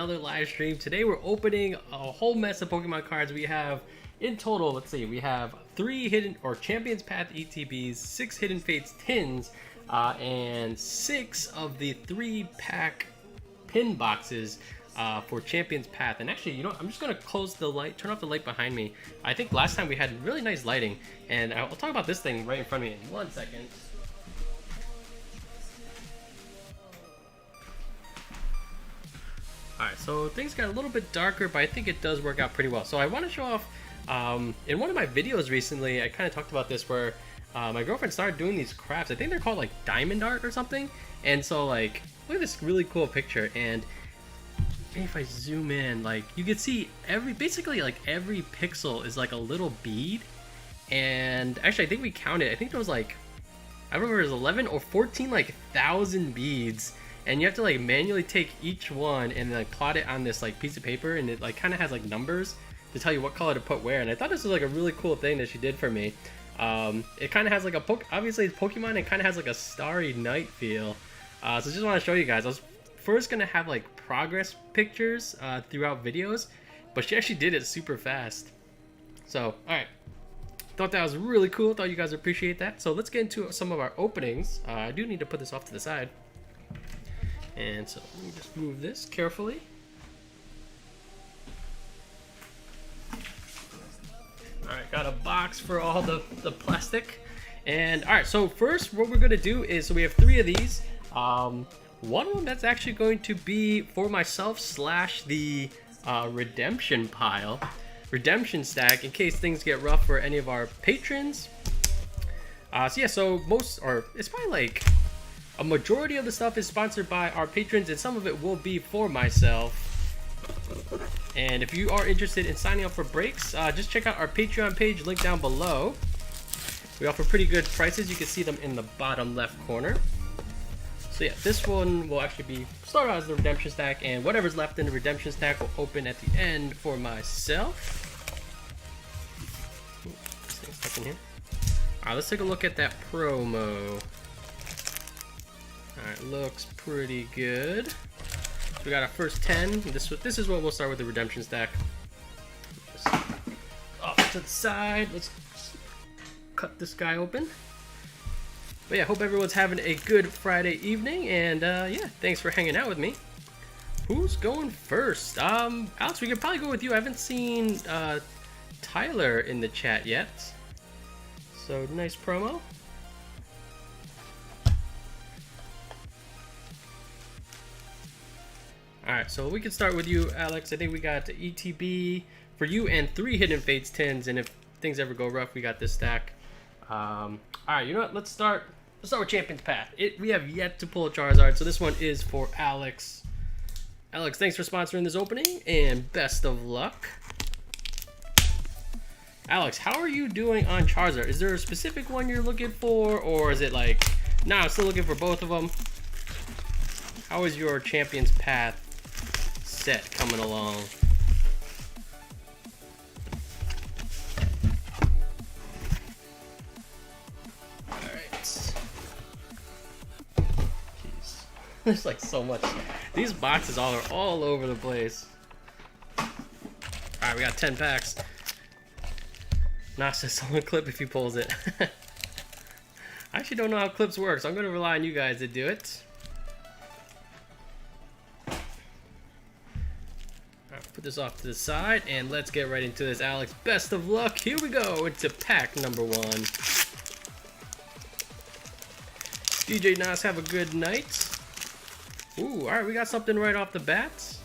Another live stream. Today we're opening a whole mess of Pokemon cards. We have in total, let's see, we have 3 hidden or Champions Path ETBs, 6 Hidden Fates tins, and 6 of the 3-pack pin boxes for Champions Path. And actually, you know, I'm just gonna close the light, turn off the light behind me. I think last time we had really nice lighting, and I'll talk about this thing right in front of me in 1 second. Alright, so things got a little bit darker, but I think it does work out pretty well. So I want to show off, in one of my videos recently, I kind of talked about this where my girlfriend started doing these crafts. I think they're called like diamond art or something. And so like, look at this really cool picture. And maybe if I zoom in, like you can see basically like every pixel is like a little bead. And actually I think we counted, I think there was like, I remember it was 11 or 14 like 1,000 beads. And you have to like manually take each one and like plot it on this like piece of paper, and it like kind of has like numbers to tell you what color to put where. And I thought this was like a really cool thing that she did for me. It kind of has like a obviously it's Pokemon, it kind of has like a Starry Night feel. So just want to show you guys. I was first gonna have like progress pictures throughout videos, but she actually did it super fast. So all right, thought that was really cool. Thought you guys would appreciate that. So let's get into some of our openings. I do need to put this off to the side. And so let me just move this carefully. Alright, got a box for all the plastic. And alright, so first what we're going to do is, so we have 3 of these. One of them that's actually going to be for myself / the redemption pile. Redemption stack in case things get rough for any of our patrons. So yeah, so it's probably like a majority of the stuff is sponsored by our patrons, and some of it will be for myself. And if you are interested in signing up for breaks, just check out our Patreon page, link down below. We offer pretty good prices. You can see them in the bottom left corner. So yeah, this one will actually be started out as the redemption stack, and whatever's left in the redemption stack will open at the end for myself. Ooh, this thing's stuck in here. Alright, let's take a look at that promo. Alright, looks pretty good. So we got our first 10. This is what we'll start with, the redemption stack. Just off to the side. Let's cut this guy open. But yeah, hope everyone's having a good Friday evening, and yeah, thanks for hanging out with me. Who's going first? Alex, we could probably go with you. I haven't seen Tyler in the chat yet. So nice promo. Alright, so we can start with you, Alex. I think we got ETB for you and 3 Hidden Fates tins, and if things ever go rough, we got this stack. Alright, you know what? Let's start with Champions Path. We have yet to pull a Charizard, so this one is for Alex. Alex, thanks for sponsoring this opening, and best of luck. Alex, how are you doing on Charizard? Is there a specific one you're looking for, or is it like, nah, I'm still looking for both of them? How is your Champions Path set coming along? Alright. Jeez. There's like so much. These boxes are all over the place. Alright, we got 10 packs. Nah, says someone clip if he pulls it. I actually don't know how clips work, so I'm going to rely on you guys to do it. Put this off to the side, and let's get right into this, Alex. Best of luck. Here we go into pack number 1. DJ Nas, have a good night. Ooh, all right, we got something right off the bat.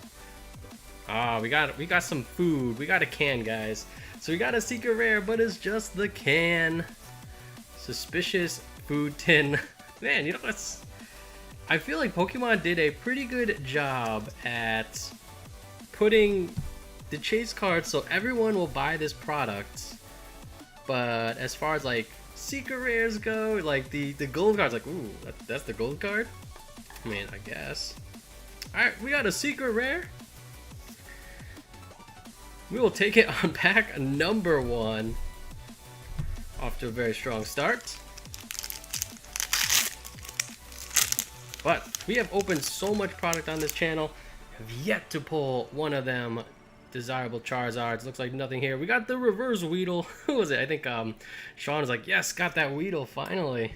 We got some food. We got a can, guys. So we got a secret rare, but it's just the can. Suspicious food tin. Man, you know, I feel like Pokemon did a pretty good job at putting the chase cards so everyone will buy this product, but as far as like secret rares go, like the gold cards, like, ooh, that's the gold card. I mean, I guess. All right, we got a secret rare. We will take it on pack number 1. Off to a very strong start. But we have opened so much product on this channel, Have yet to pull one of them desirable Charizards. Looks like nothing here. We got the reverse Weedle. Who was it? I think Sean is like, yes, got that Weedle finally.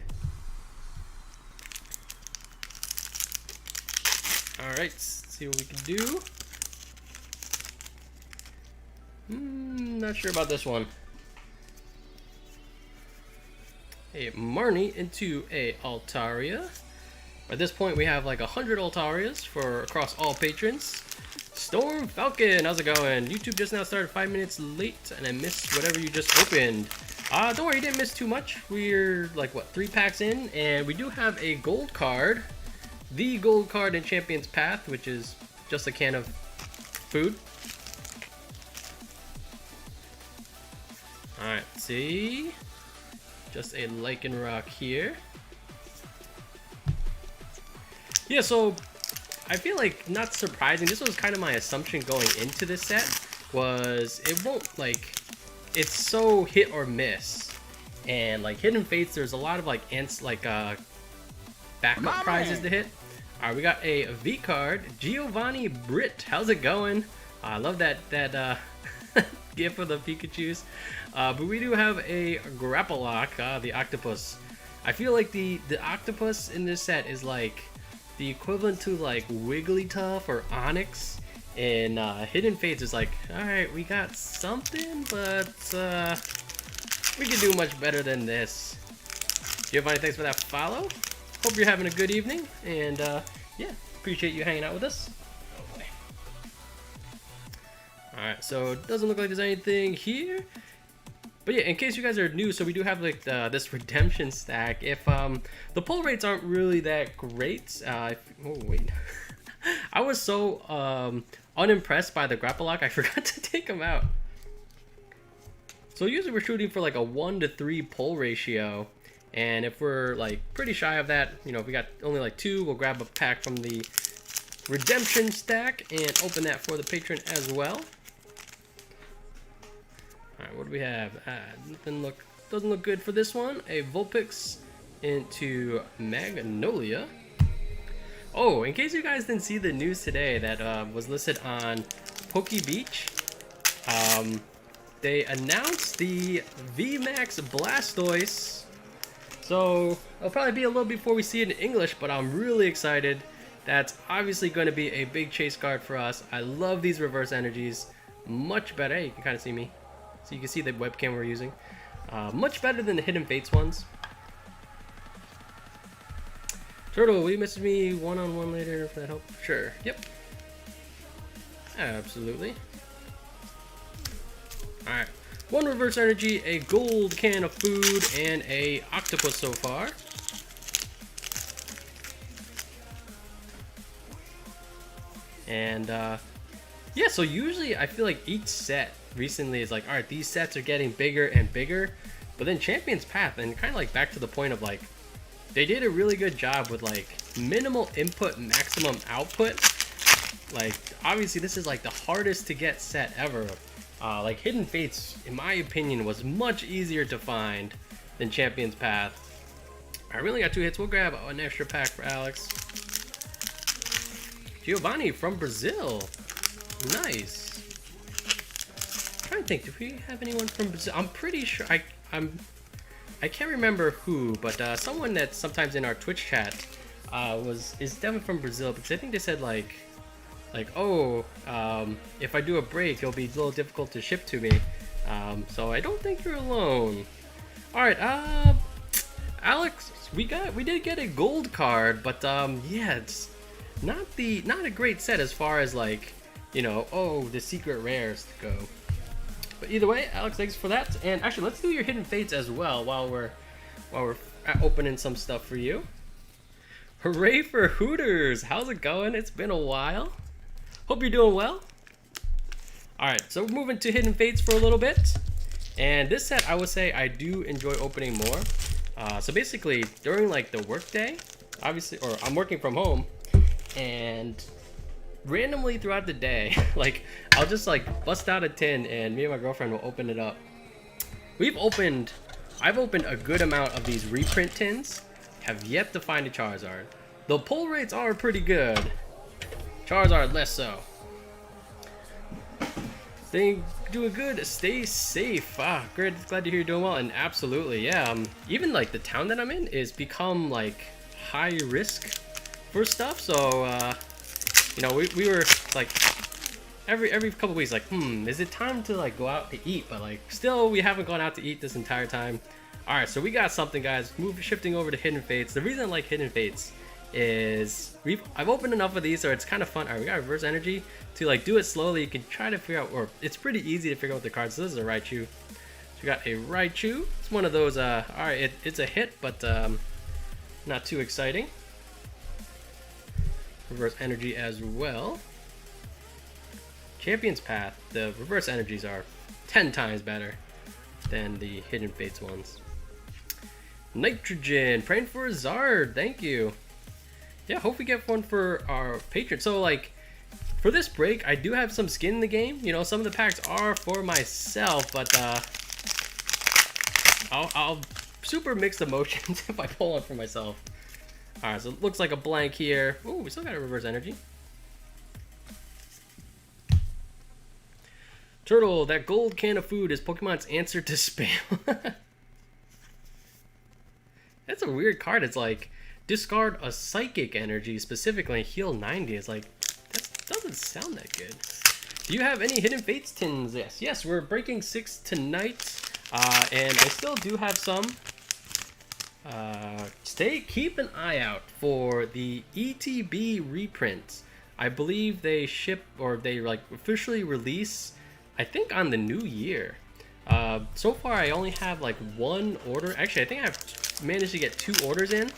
Alright, let's see what we can do. Not sure about this one. A Marnie into a Altaria. At this point, we have like 100 Altarias for across all patrons. Storm Falcon, how's it going? YouTube just now started 5 minutes late, and I missed whatever you just opened. Don't worry, you didn't miss too much. We're like, what, 3 packs in, and we do have a gold card. The gold card in Champion's Path, which is just a can of food. Alright, see? Just a Lycanroc here. Yeah, so I feel like, not surprising, this was kind of my assumption going into this set, was it won't, like, it's so hit or miss. And like Hidden Fates, there's a lot of like backup prizes to hit. Alright, we got a V card, Giovanni Britt. How's it going? I love that gif of the Pikachus. But we do have a Grappalock, the octopus. I feel like the octopus in this set is like the equivalent to like Wigglytuff or Onyx. And Hidden Fates is like, alright, we got something, but we can do much better than this. Giovanni, thanks for that follow. Hope you're having a good evening, and yeah, appreciate you hanging out with us. Oh boy. Alright, so it doesn't look like there's anything here. But yeah, in case you guys are new, so we do have like this redemption stack. If the pull rates aren't really that great, oh wait. I was so unimpressed by the Grappalock, I forgot to take him out. So usually we're shooting for like a 1 to 3 pull ratio. And if we're like pretty shy of that, you know, if we got only like 2, we'll grab a pack from the redemption stack and open that for the patron as well. Alright, what do we have? Doesn't look good for this one. A Vulpix into Magnolia. Oh, in case you guys didn't see the news today that was listed on PokeBeach, they announced the VMAX Blastoise. So it'll probably be a little before we see it in English, but I'm really excited. That's obviously going to be a big chase card for us. I love these reverse energies. Much better. Hey, you can kind of see me. So you can see the webcam we're using. Much better than the Hidden Fates ones. Turtle, will you message me one-on-one later if that helps? Sure. Yep. Absolutely. Alright. 1 reverse energy, a gold can of food, and a octopus so far. And yeah, so usually I feel like each set recently is like, alright, these sets are getting bigger and bigger. But then Champion's Path, and kind of like back to the point of like, they did a really good job with like minimal input, maximum output. Like, obviously this is like the hardest to get set ever. Like Hidden Fates, in my opinion, was much easier to find than Champion's Path. I really got 2 hits. We'll grab an extra pack for Alex. Giovanni from Brazil. Nice. I'm trying to think, do we have anyone from Brazil? I'm pretty sure, I can't remember who, but someone that's sometimes in our Twitch chat is definitely from Brazil, because I think they said like oh, if I do a break, it'll be a little difficult to ship to me. So I don't think you're alone. All right, Alex, we did get a gold card, but yeah, it's not a great set as far as like, you know, oh, the secret rares go. But either way, Alex, thanks for that. And actually, let's do your Hidden Fates as well while we're opening some stuff for you. Hooray for Hooters! How's it going? It's been a while. Hope you're doing well. Alright, so we're moving to Hidden Fates for a little bit. And this set, I would say I do enjoy opening more. So basically, during like the work day, obviously, or I'm working from home, and randomly throughout the day, like I'll just like bust out a tin and me and my girlfriend will open it up. I've opened a good amount of these reprint tins, have yet to find a Charizard. The pull rates are pretty good. Charizard, less so. Doing good. Stay safe. Great. Glad to hear you're doing well. And absolutely, yeah. Even like the town that I'm in is become like high risk for stuff. So, you know, we were like every couple weeks, like, is it time to like go out to eat? But like, still, we haven't gone out to eat this entire time. All right, so we got something, guys. Shifting over to Hidden Fates. The reason I like Hidden Fates is I've opened enough of these, so it's kind of fun. All right, we got reverse energy to like do it slowly. You can try to figure out, or it's pretty easy to figure out the cards. So this is a Raichu. So we got a Raichu. It's one of those. All right, it's a hit, but not too exciting. Reverse energy as well. Champion's Path. The reverse energies are 10 times better than the Hidden Fates ones. Nitrogen. Praying for a Zard. Thank you. Yeah, hope we get one for our patron. So like, for this break, I do have some skin in the game. You know, some of the packs are for myself, but I'll super mixed emotions if I pull one for myself. All right, so it looks like a blank here. Oh, we still got a reverse energy. Turtle, that gold can of food is Pokemon's answer to spam. That's a weird card. It's like, discard a psychic energy, specifically heal 90. It's like, that doesn't sound that good. Do you have any Hidden Fates tins? Yes, we're breaking 6 tonight, and I still do have some. Keep an eye out for the ETB reprint. I believe they ship, or they like officially release, I think on the new year. So far I only have like one order. Actually, I think I've managed to get 2 orders in.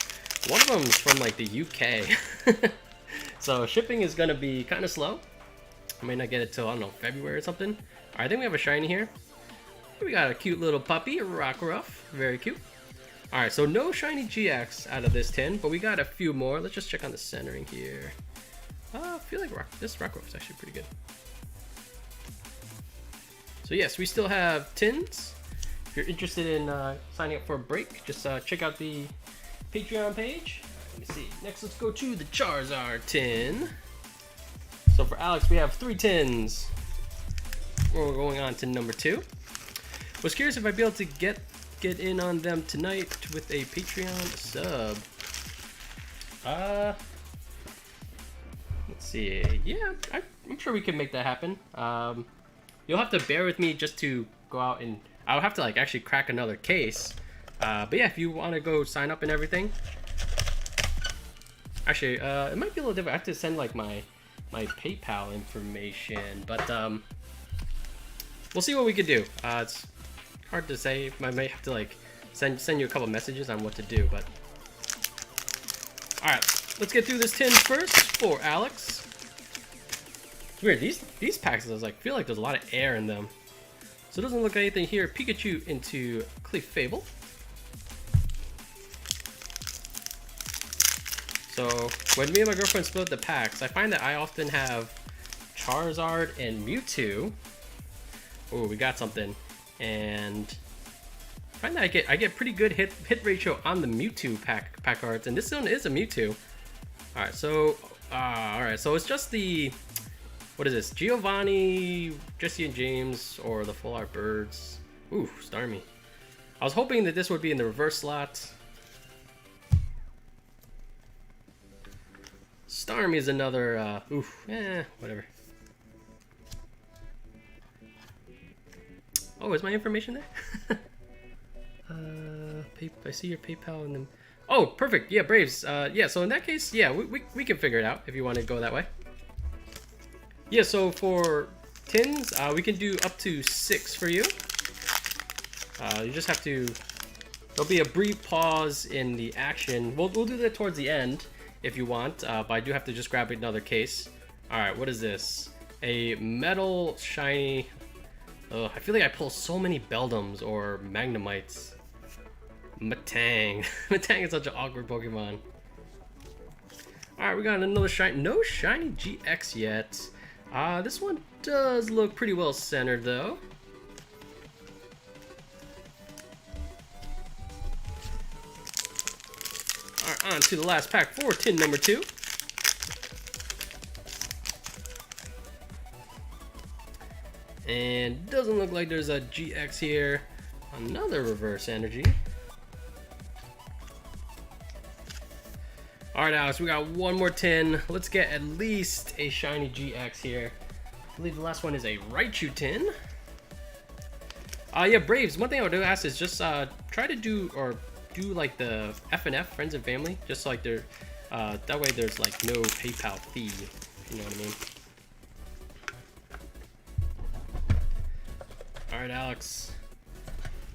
One of them is from like the UK. So shipping is gonna be kind of slow. I may not get it till, I don't know, February or something. All right, I think we have a shiny here. We got a cute little puppy, Rockruff. Very cute. All right, so no shiny GX out of this tin, but we got a few more. Let's just check on the centering here. I feel like this Rockruff is actually pretty good. So yes, we still have tins. If you're interested in signing up for a break, just check out the Patreon page. Let me see. Next, let's go to the Charizard tin. So for Alex, we have 3 tins. We're going on to number 2. Was curious if I'd be able to get in on them tonight with a Patreon sub. Let's see. Yeah, I'm sure we can make that happen. You'll have to bear with me just to go out and I'll have to like actually crack another case. But yeah, if you want to go sign up and everything. Actually, it might be a little different. I have to send like my PayPal information, but we'll see what we could do. It's hard to say. I may have to like send you a couple messages on what to do, but all right, let's get through this tin first for Alex. It's weird. These packs, I was like, feel like there's a lot of air in them. So it doesn't look like anything here. Pikachu into Clefable. So when me and my girlfriend split the packs, I find that I often have Charizard and Mewtwo. Oh, we got something. And I find that I get pretty good hit ratio on the Mewtwo pack cards, and this one is a Mewtwo. All right, so it's just the, what is this? Giovanni, Jesse and James, or the Full Art Birds. Ooh, Starmie. I was hoping that this would be in the reverse slot. Starmie is another, whatever. Oh, is my information there? I see your PayPal and then... Oh, perfect. Yeah, Braves. Yeah, so in that case, yeah, we can figure it out if you want to go that way. Yeah, so for tins, we can do up to 6 for you. You just have to... There'll be a brief pause in the action. We'll do that towards the end if you want, but I do have to just grab another case. All right, what is this? A metal shiny... I feel like I pull so many Beldums or Magnemites. Matang. Matang is such an awkward Pokemon. Alright, we got another shiny. No shiny GX yet. This one does look pretty well centered though. Alright, on to the last pack for tin number 2. And doesn't look like there's a GX here. Another reverse energy. Alright, Alex, we got one more tin. Let's get at least a shiny GX here. I believe the last one is a Raichu tin. Yeah, Braves, one thing I would ask is just try to do like the F&F, friends and family, just so like they're that way there's like no PayPal fee, if you know what I mean. Alright, Alex.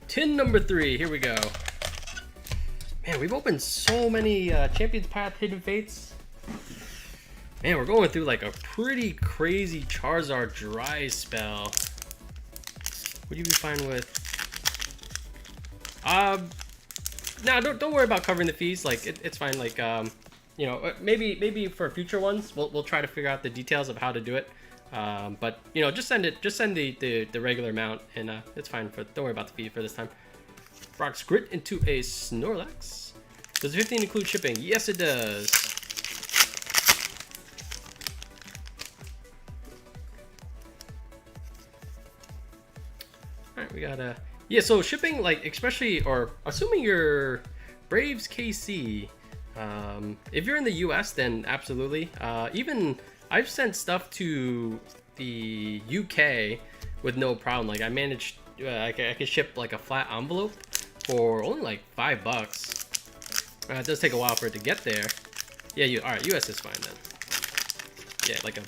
Tin number 3, here we go. Man, we've opened so many Champions Path Hidden Fates. Man, we're going through like a pretty crazy Charizard dry spell. Would you be fine with? No, don't worry about covering the fees. Like it's fine. Like you know, maybe for future ones we'll try to figure out the details of how to do it. But you know, just send the regular amount, and it's fine. Don't worry about the fee for this time. Brock's Grit into a Snorlax. Does 15 include shipping? Yes, it does. All right, we got yeah. So shipping, like especially or assuming you're Braves KC. If you're in the US, then absolutely. Even I've sent stuff to the UK with no problem. Like I managed, I could ship like a flat envelope for only like $5. It does take a while for it to get there. Yeah, all right, US is fine then. Yeah, like a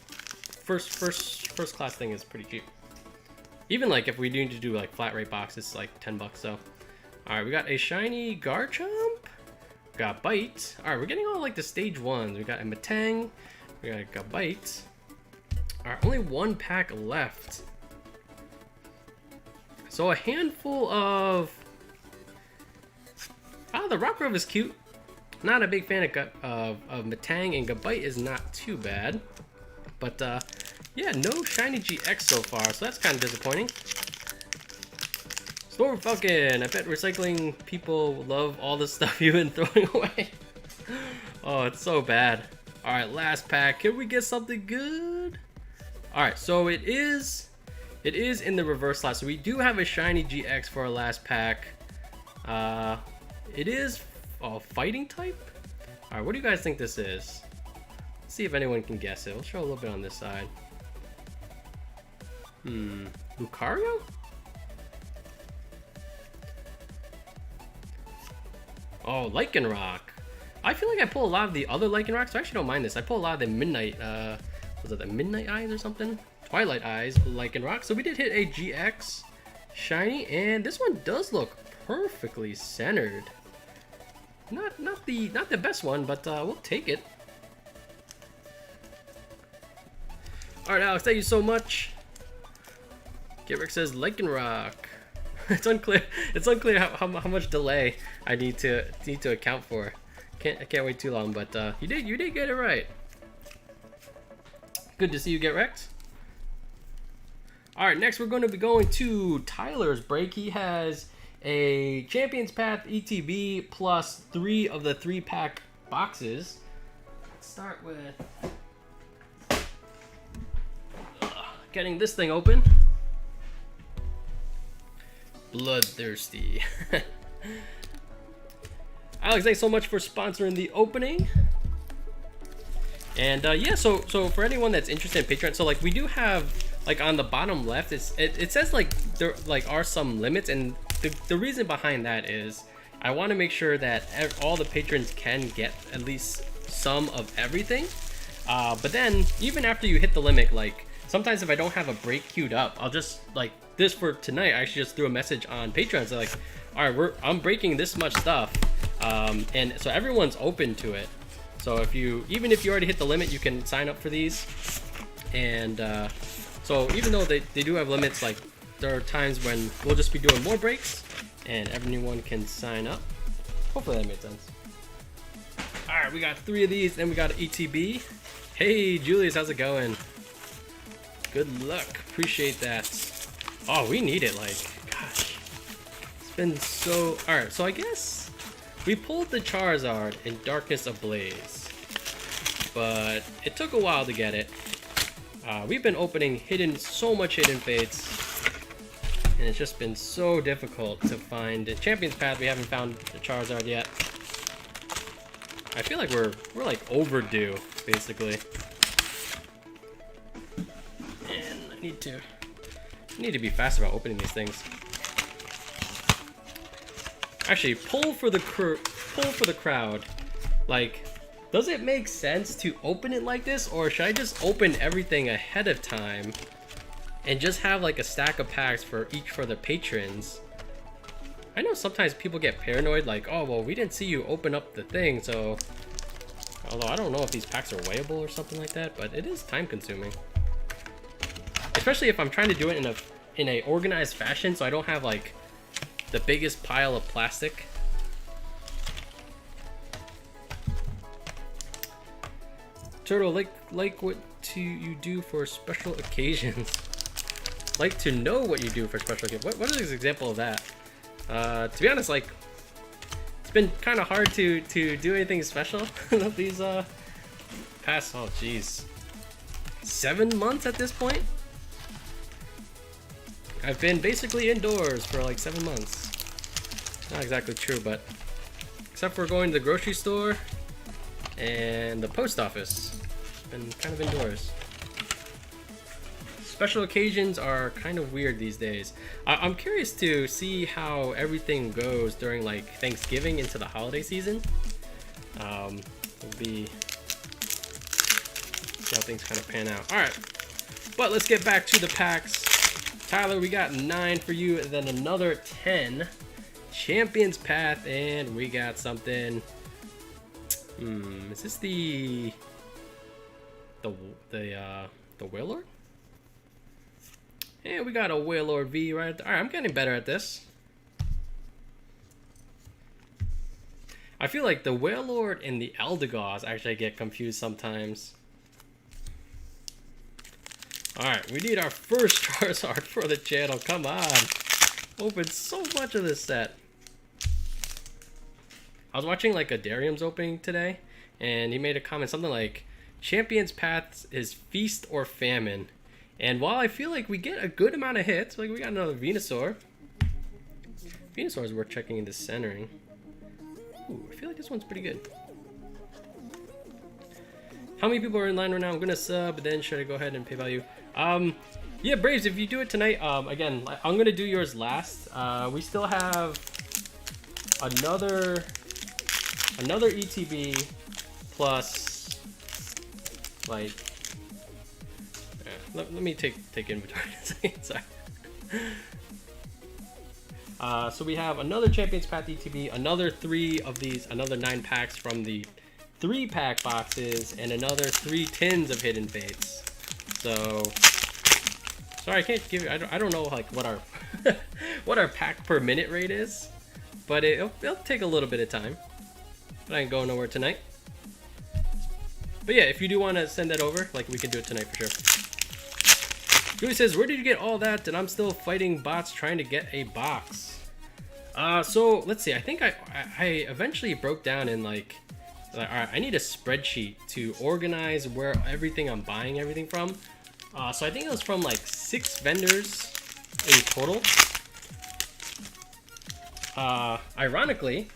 first class thing is pretty cheap. Even like if we need to do like flat rate box, it's like $10. So, all right, we got a shiny Garchomp. We got Bite. All right, we're getting all like the stage 1s. We got a Matang. We got a Gabite. All right, only one pack left. So a handful of. The Rockruff is cute. Not a big fan of Matang, and Gabite is not too bad. But yeah, no shiny GX so far, so that's kind of disappointing. Storm Falcon, I bet recycling people love all the stuff you've been throwing away. Oh, it's so bad. All right, last pack. Can we get something good? All right, so it is in the reverse slot. So we do have a shiny GX for our last pack. It is fighting type. All right, what do you guys think this is? Let's see if anyone can guess it. We'll show a little bit on this side. Lucario? Oh, Lycanroc. I feel like I pull a lot of the other Lycanrocs, so I actually don't mind this. I pull a lot of the Midnight, was it the Midnight Eyes or something? Twilight Eyes Lycanroc. So we did hit a GX shiny, and this one does look perfectly centered. Not the best one, but we'll take it. All right, Alex, thank you so much. Get Rick says Lycanroc. It's unclear. It's unclear how much delay I need to account for. I can't wait too long, but you did get it right. Good to see you get wrecked. All right, next we're going to be going to Tyler's break. He has a Champions Path ETB plus 3 of the 3-pack boxes. Let's start with getting this thing open. Bloodthirsty. Alex, thanks so much for sponsoring the opening. And yeah, so for anyone that's interested in Patreon, so like we do have like on the bottom left, it says like there like are some limits, and the reason behind that is I want to make sure that all the patrons can get at least some of everything. But then even after you hit the limit, like sometimes if I don't have a break queued up, I'll just like this for tonight. I actually just threw a message on Patreon. So like, all right, I'm breaking this much stuff, and so everyone's open to it. So even if you already hit the limit, you can sign up for these. And so even though they do have limits, like there are times when we'll just be doing more breaks, and everyone can sign up. Hopefully that made sense. All right, we got 3 of these, and we got an ETB. Hey, Julius, how's it going? Good luck. Appreciate that. Oh, we need it. Like, gosh, it's been so. All right, so I guess we pulled the Charizard in Darkness Ablaze, but it took a while to get it. We've been opening so much hidden fates, and it's just been so difficult to find the Champions Path. We haven't found the Charizard yet. I feel like we're like overdue, basically. And I need to be fast about opening these things. Actually, pull for the crowd. Like, does it make sense to open it like this, or should I just open everything ahead of time and just have like a stack of packs for the patrons? I know sometimes people get paranoid, like, oh well, we didn't see you open up the thing, so. Although I don't know if these packs are weighable or something like that, but it is time consuming. Especially if I'm trying to do it in a organized fashion, so I don't have like the biggest pile of plastic. Turtle, like what you do for special occasions. Like to know what you do for special occasions. What is an example of that? To be honest, like, it's been kind of hard to do anything special these past, oh jeez, 7 months at this point. I've been basically indoors for like 7 months. Not exactly true, but except for going to the grocery store and the post office, been kind of indoors. Special occasions are kind of weird these days. I'm curious to see how everything goes during like Thanksgiving into the holiday season. See how things kind of pan out. All right, but let's get back to the packs. Tyler, we got 9 for you, and then another 10. Champions Path, and we got something. Is this the Wailord? Yeah, we got a Wailord V right there. Alright, I'm getting better at this. I feel like the Wailord and the Eldegoss actually get confused sometimes. Alright, we need our first Charizard for the channel. Come on. Opened so much of this set. I was watching like a Darium's opening today, and he made a comment something like, Champions Path is feast or famine. And while I feel like we get a good amount of hits, like we got another Venusaur. Venusaur is worth checking into centering. Ooh, I feel like this one's pretty good. How many people are in line right now? I'm gonna sub, but then should I go ahead and pay value? Yeah, Braves, if you do it tonight, again, I'm gonna do yours last. We still have another ETB plus, like, let me take inventory in a second. Sorry. So we have another Champions Path ETB, another 3 of these, another 9 packs from the 3-pack boxes, and another 3 tins of Hidden Fates. So, sorry, I can't give you. I don't know like what our what our pack per minute rate is, but it'll take a little bit of time. But I ain't going nowhere tonight. But yeah, if you do want to send that over, like, we can do it tonight for sure. Julie says, where did you get all that? And I'm still fighting bots trying to get a box. So let's see. I think I eventually broke down in like, all right, I need a spreadsheet to organize where I'm buying everything from. So I think it was from like 6 vendors in total. Ironically,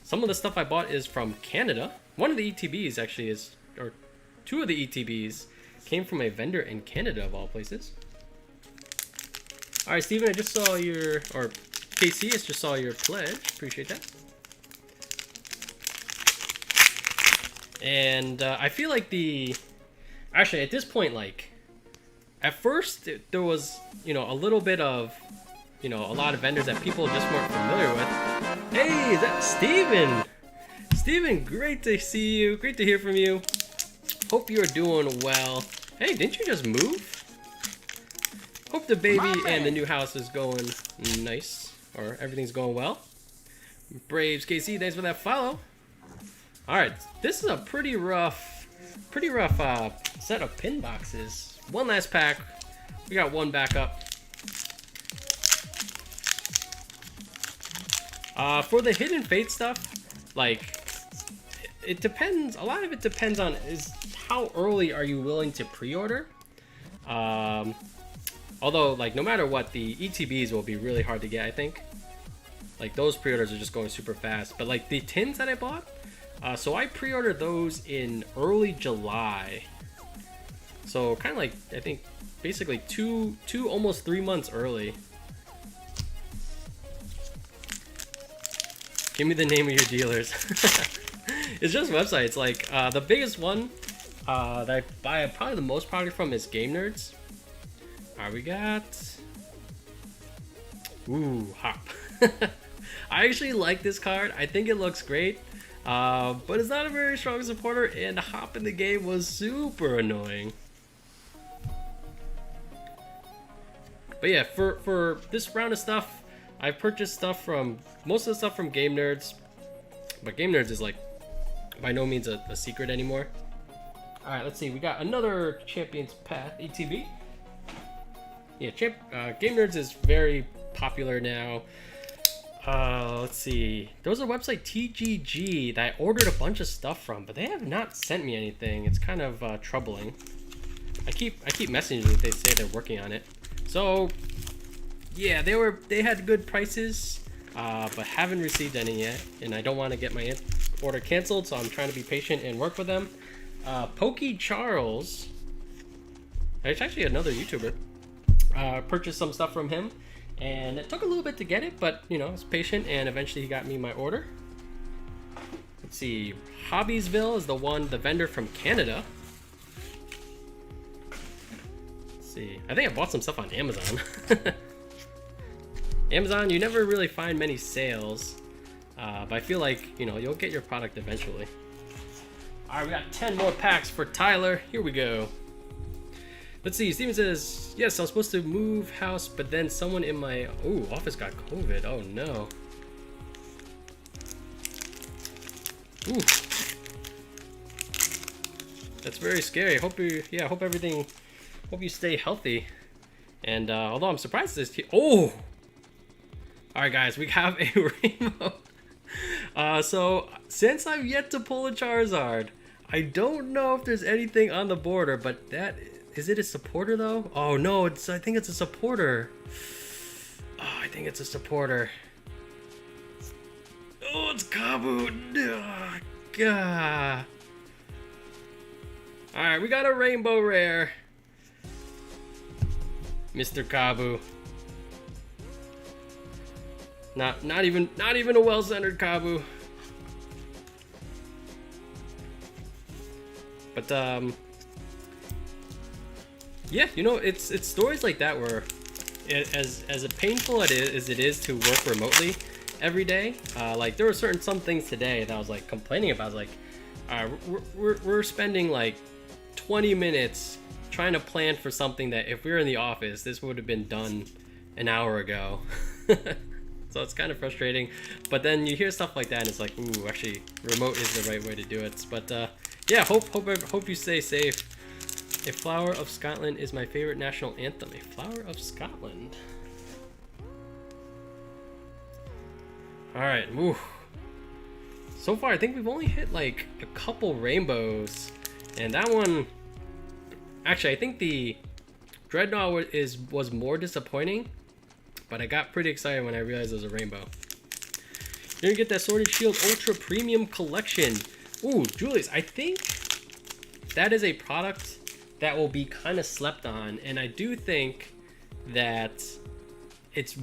some of the stuff I bought is from Canada. One of the ETBs actually is, or 2 of the ETBs came from a vendor in Canada of all places. All right, Steven, I just saw your, or KC, I just saw your pledge. Appreciate that. And I feel like actually at this point, like, at first there was, you know, a little bit of, you know, a lot of vendors that people just weren't familiar with. Hey, is that Steven? Steven, great to see you. Great to hear from you. Hope you're doing well. Hey, didn't you just move? Hope the baby and the new house is going nice, or everything's going well. Braves KC, thanks for that follow. All right, this is a pretty rough set of pin boxes. One last pack. We got 1 back up. For the Hidden Fate stuff, like, it depends. A lot of it depends on how early are you willing to pre-order. Although, like, no matter what, the ETBs will be really hard to get, I think. Like, those pre-orders are just going super fast. But, like, the tins that I bought, so I pre-ordered those in early July. So, kind of like, I think, basically two, almost 3 months early. Give me the name of your dealers. It's just websites. Like, the biggest one that I buy probably the most product from is GAMENERDZ. Alright, we got... Ooh, Hop. I actually like this card. I think it looks great. But it's not a very strong supporter, and Hop in the game was super annoying. But yeah, for this round of stuff, I've purchased stuff from... most of the stuff from GAMENERDZ. But GAMENERDZ is, like, by no means a secret anymore. Alright, let's see. We got another Champions Path ETB. Yeah, GAMENERDZ is very popular now. Let's see. There was a website, TGG, that I ordered a bunch of stuff from, but they have not sent me anything. It's kind of troubling. I keep messaging them. They say they're working on it. So, yeah, they had good prices, but haven't received any yet, and I don't want to get my order canceled, so I'm trying to be patient and work with them. Pokey Charles, it's actually another YouTuber. Purchased some stuff from him, and it took a little bit to get it, but you know, I was patient, and eventually he got me my order. Let's see, Hobbiesville is the vendor from Canada. Let's see, I think I bought some stuff on Amazon. Amazon, you never really find many sales, but I feel like, you know, you'll get your product eventually. All right, we got 10 more packs for Tyler. Here we go. Let's see, Steven says, yes, I was supposed to move house, but then someone in my office got COVID. Oh no. Ooh. That's very scary. Hope you stay healthy. And although I'm surprised this all right, guys, we have a rainbow. So since I've yet to pull a Charizard, I don't know if there's anything on the border, but that is it a supporter though? Oh no, I think it's a supporter. Oh, I think it's a supporter. Oh, it's Kabu. Oh, God. All right, we got a rainbow rare. Mr. Kabu. Not even a well-centered Kabu. But yeah, you know, it's stories like that where as painful as it is to work remotely every day, like there were some things today that I was like complaining about. I was like, we're spending like 20 minutes trying to plan for something that if we were in the office, this would have been done an hour ago. So it's kind of frustrating, but then you hear stuff like that and it's like, ooh, actually remote is the right way to do it. But yeah, hope you stay safe. A Flower of Scotland is my favorite national anthem. A Flower of Scotland. All right, woo. So far I think we've only hit like a couple rainbows, and that one, actually I think the Dreadnought was more disappointing. But I got pretty excited when I realized it was a rainbow. You're gonna get that Sword and Shield Ultra Premium Collection. Ooh, Julius, I think that is a product that will be kind of slept on. And I do think that it's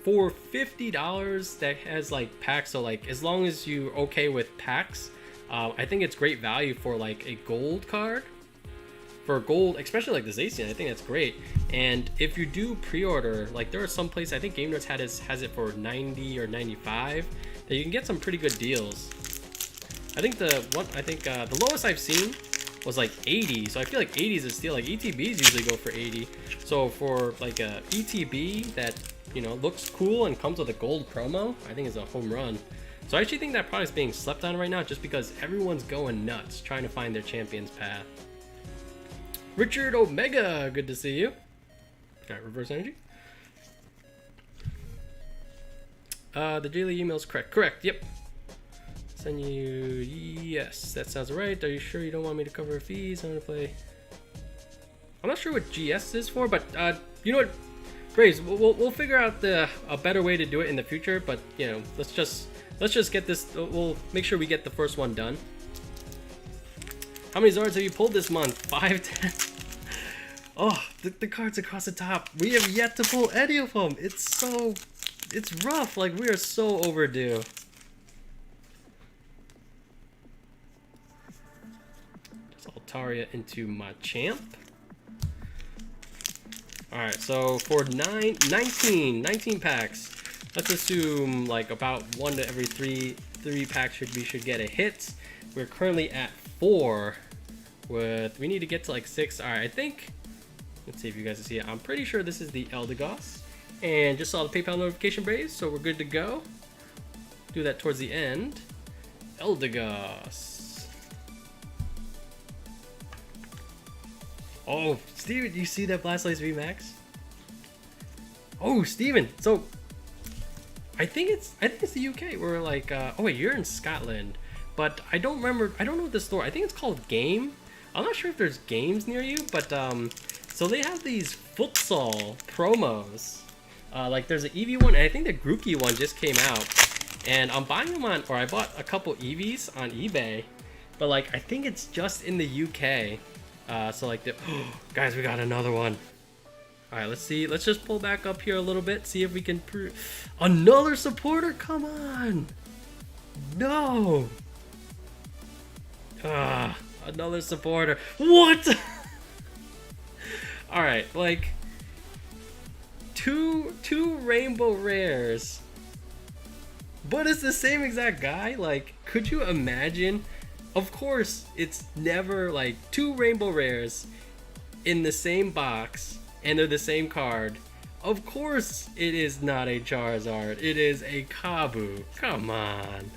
for $50 that has like packs. So like, as long as you're okay with packs, I think it's great value for like a gold card. For gold, especially like the Zacian, I think that's great. And if you do pre-order, like there are some places, I think GameNerds has it for 90 or 95, that you can get some pretty good deals. I think the lowest I've seen was like 80, so I feel like 80 is a steal. Like ETBs usually go for 80, so for like a ETB that, you know, looks cool and comes with a gold promo, I think is a home run. So I actually think that product's being slept on right now, just because everyone's going nuts trying to find their Champions Path. Richard Omega, good to see you. Alright, reverse energy. The daily email's correct. Correct, yep. Send you, yes, that sounds right. Are you sure you don't want me to cover fees? I'm gonna play. I'm not sure what GS is for, but you know what, Braves, we'll figure out a better way to do it in the future. But you know, let's just get this. We'll make sure we get the first one done. How many Zards have you pulled this month? 5, 10. Oh, the cards across the top. We have yet to pull any of them. It's rough. Like, we are so overdue. Just Altaria into Machamp. Alright, so for 19 packs, let's assume like about 1 to every 3 packs we should get a hit. We're currently at 4 with, we need to get to like 6. Alright, I think, let's see if you guys can see it. I'm pretty sure this is the Eldegoss. And just saw the PayPal notification, Braves, so we're good to go. Do that towards the end. Eldegoss. Oh, Steven, you see that Blastoise VMAX? Oh, Steven, so I think it's the UK. We're like, oh wait, you're in Scotland, but I don't remember. I don't know what the store. I think it's called Game. I'm not sure if there's games near you, but so they have these futsal promos. Like there's an Eevee one, and I think the Grookey one just came out, and I'm buying them on, or I bought a couple Eevees on eBay, but like I think it's just in the UK. So like guys, we got another one. All right, let's see. Let's just pull back up here a little bit, see if we can another supporter. Come on, no. Another supporter. What? All right, like two rainbow rares, but it's the same exact guy. Like, could you imagine? Of course, it's never like 2 rainbow rares in the same box and they're the same card. Of course, it is not a Charizard. It is a Kabu. Come on.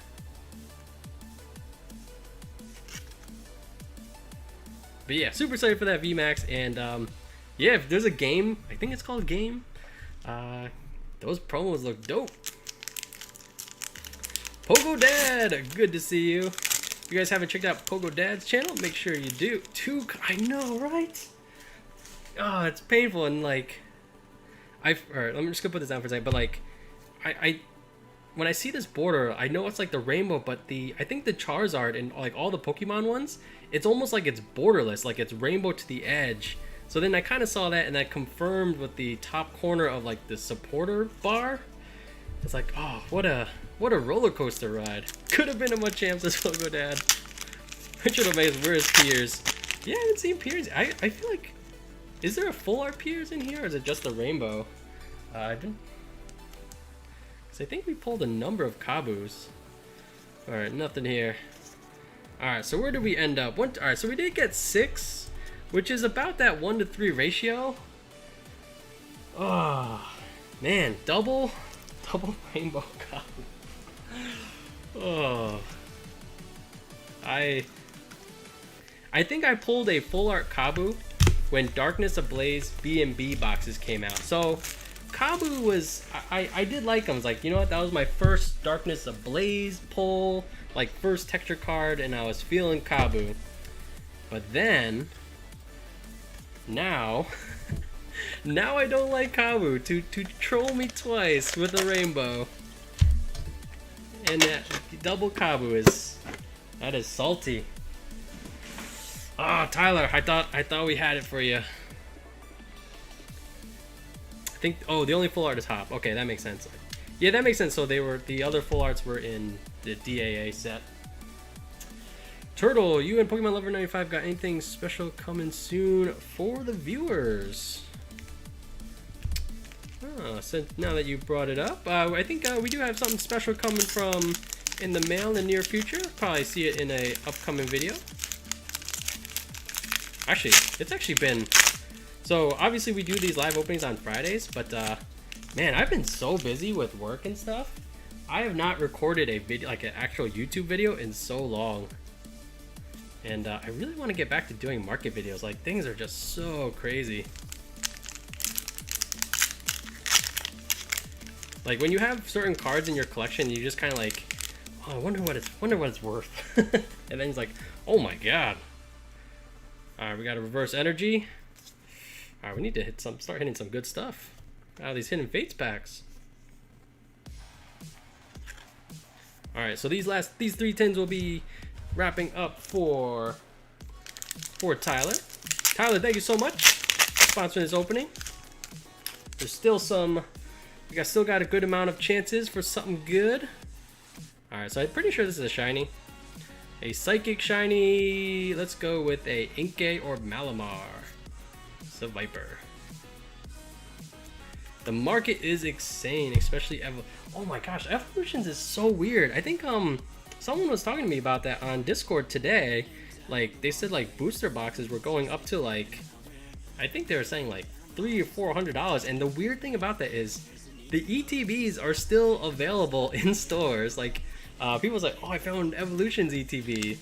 But yeah, super excited for that VMAX. And yeah, if there's a game, I think it's called Game. Those promos look dope. Pogo Dad, good to see you. If you guys haven't checked out Pogo Dad's channel, make sure you do. I know, right? Oh, it's painful, and like, alright, let me just go put this down for a second. But like, when I see this border, I know it's like the rainbow, but I think the Charizard and like all the Pokemon ones, it's almost like it's borderless, like it's rainbow to the edge. So then I kind of saw that, and that confirmed with the top corner of like the supporter bar. It's like, oh, what a roller coaster ride. Could have been a Machamp, says Pogo Dad. Richard Omaze, where's Piers? Yeah, I haven't seen Piers. I feel like, is there a full art Piers in here, or is it just the rainbow? I didn't. So I think we pulled a number of Kabus. Alright, nothing here. Alright, so where did we end up? Alright, so we did get 6, which is about that 1 to 3 ratio. Oh, man, double rainbow Kabu. Oh, I think I pulled a full art Kabu when Darkness Ablaze B&B boxes came out. So Kabu was, I did like them. I was like, you know what, that was my first Darkness Ablaze pull, like first texture card, and I was feeling Kabu. But then now now I don't like Kabu to troll me twice with a rainbow. And that double Kabu is salty. Ah, oh, Tyler, I thought we had it for you. I think, oh, the only full art is Hop. Okay, that makes sense. Yeah, that makes sense. So the other full arts were in the DAA set. Turtle, you and Pokemon Lover 95 got anything special coming soon for the viewers? Oh, so now that you brought it up, I think we do have something special coming from in the mail in the near future. Probably see it in a upcoming video. Actually, it's actually been, so obviously we do these live openings on Fridays, but man, I've been so busy with work and stuff. I have not recorded a video, like an actual YouTube video, in so long. And I really want to get back to doing market videos. Like, things are just so crazy. Like, when you have certain cards in your collection, you just kind of like, oh, I wonder what it's worth. And then it's like, oh my god. Alright, we got a reverse energy. All right, we need to start hitting some good stuff out of these hidden fates packs. All right, so these 3 tins will be wrapping up for Tyler. Tyler, thank you so much for sponsoring this opening. There's still still got a good amount of chances for something good. All right, so I'm pretty sure this is a shiny. A Psychic shiny. Let's go with a Inkay or Malamar. It's a Viper. The market is insane, especially oh my gosh, Evolutions is so weird. I think someone was talking to me about that on Discord today. Like they said like booster boxes were going up to like, I think they were saying like $300 or $400. And the weird thing about that is the ETBs are still available in stores. Like people's like, oh, I found Evolutions ETB.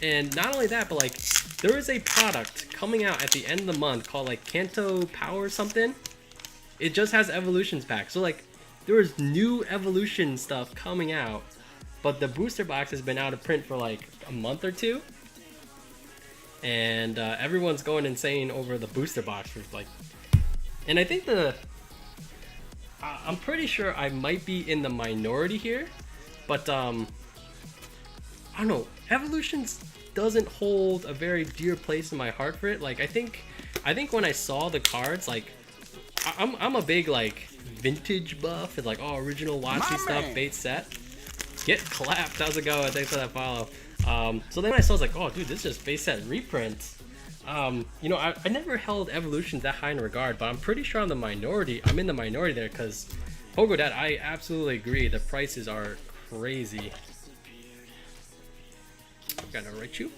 And not only that, but like there is a product coming out at the end of the month called like Kanto Power or something. It just has Evolutions pack. So like there is new Evolution stuff coming out, but the booster box has been out of print for like a month or two. And everyone's going insane over the booster box for like, and I think I'm pretty sure I might be in the minority here, but I don't know, Evolutions doesn't hold a very dear place in my heart for it. Like I think when I saw the cards, like I'm a big like vintage buff and like original WotC stuff, bait set. Get clapped, how's it going? Thanks for that follow. So then I saw, I was like, oh dude, this is just base set reprints. You know, I never held Evolutions that high in regard, but I'm pretty sure I'm in the minority there, because Pogo Dad, I absolutely agree, the prices are crazy. I'm gonna write you.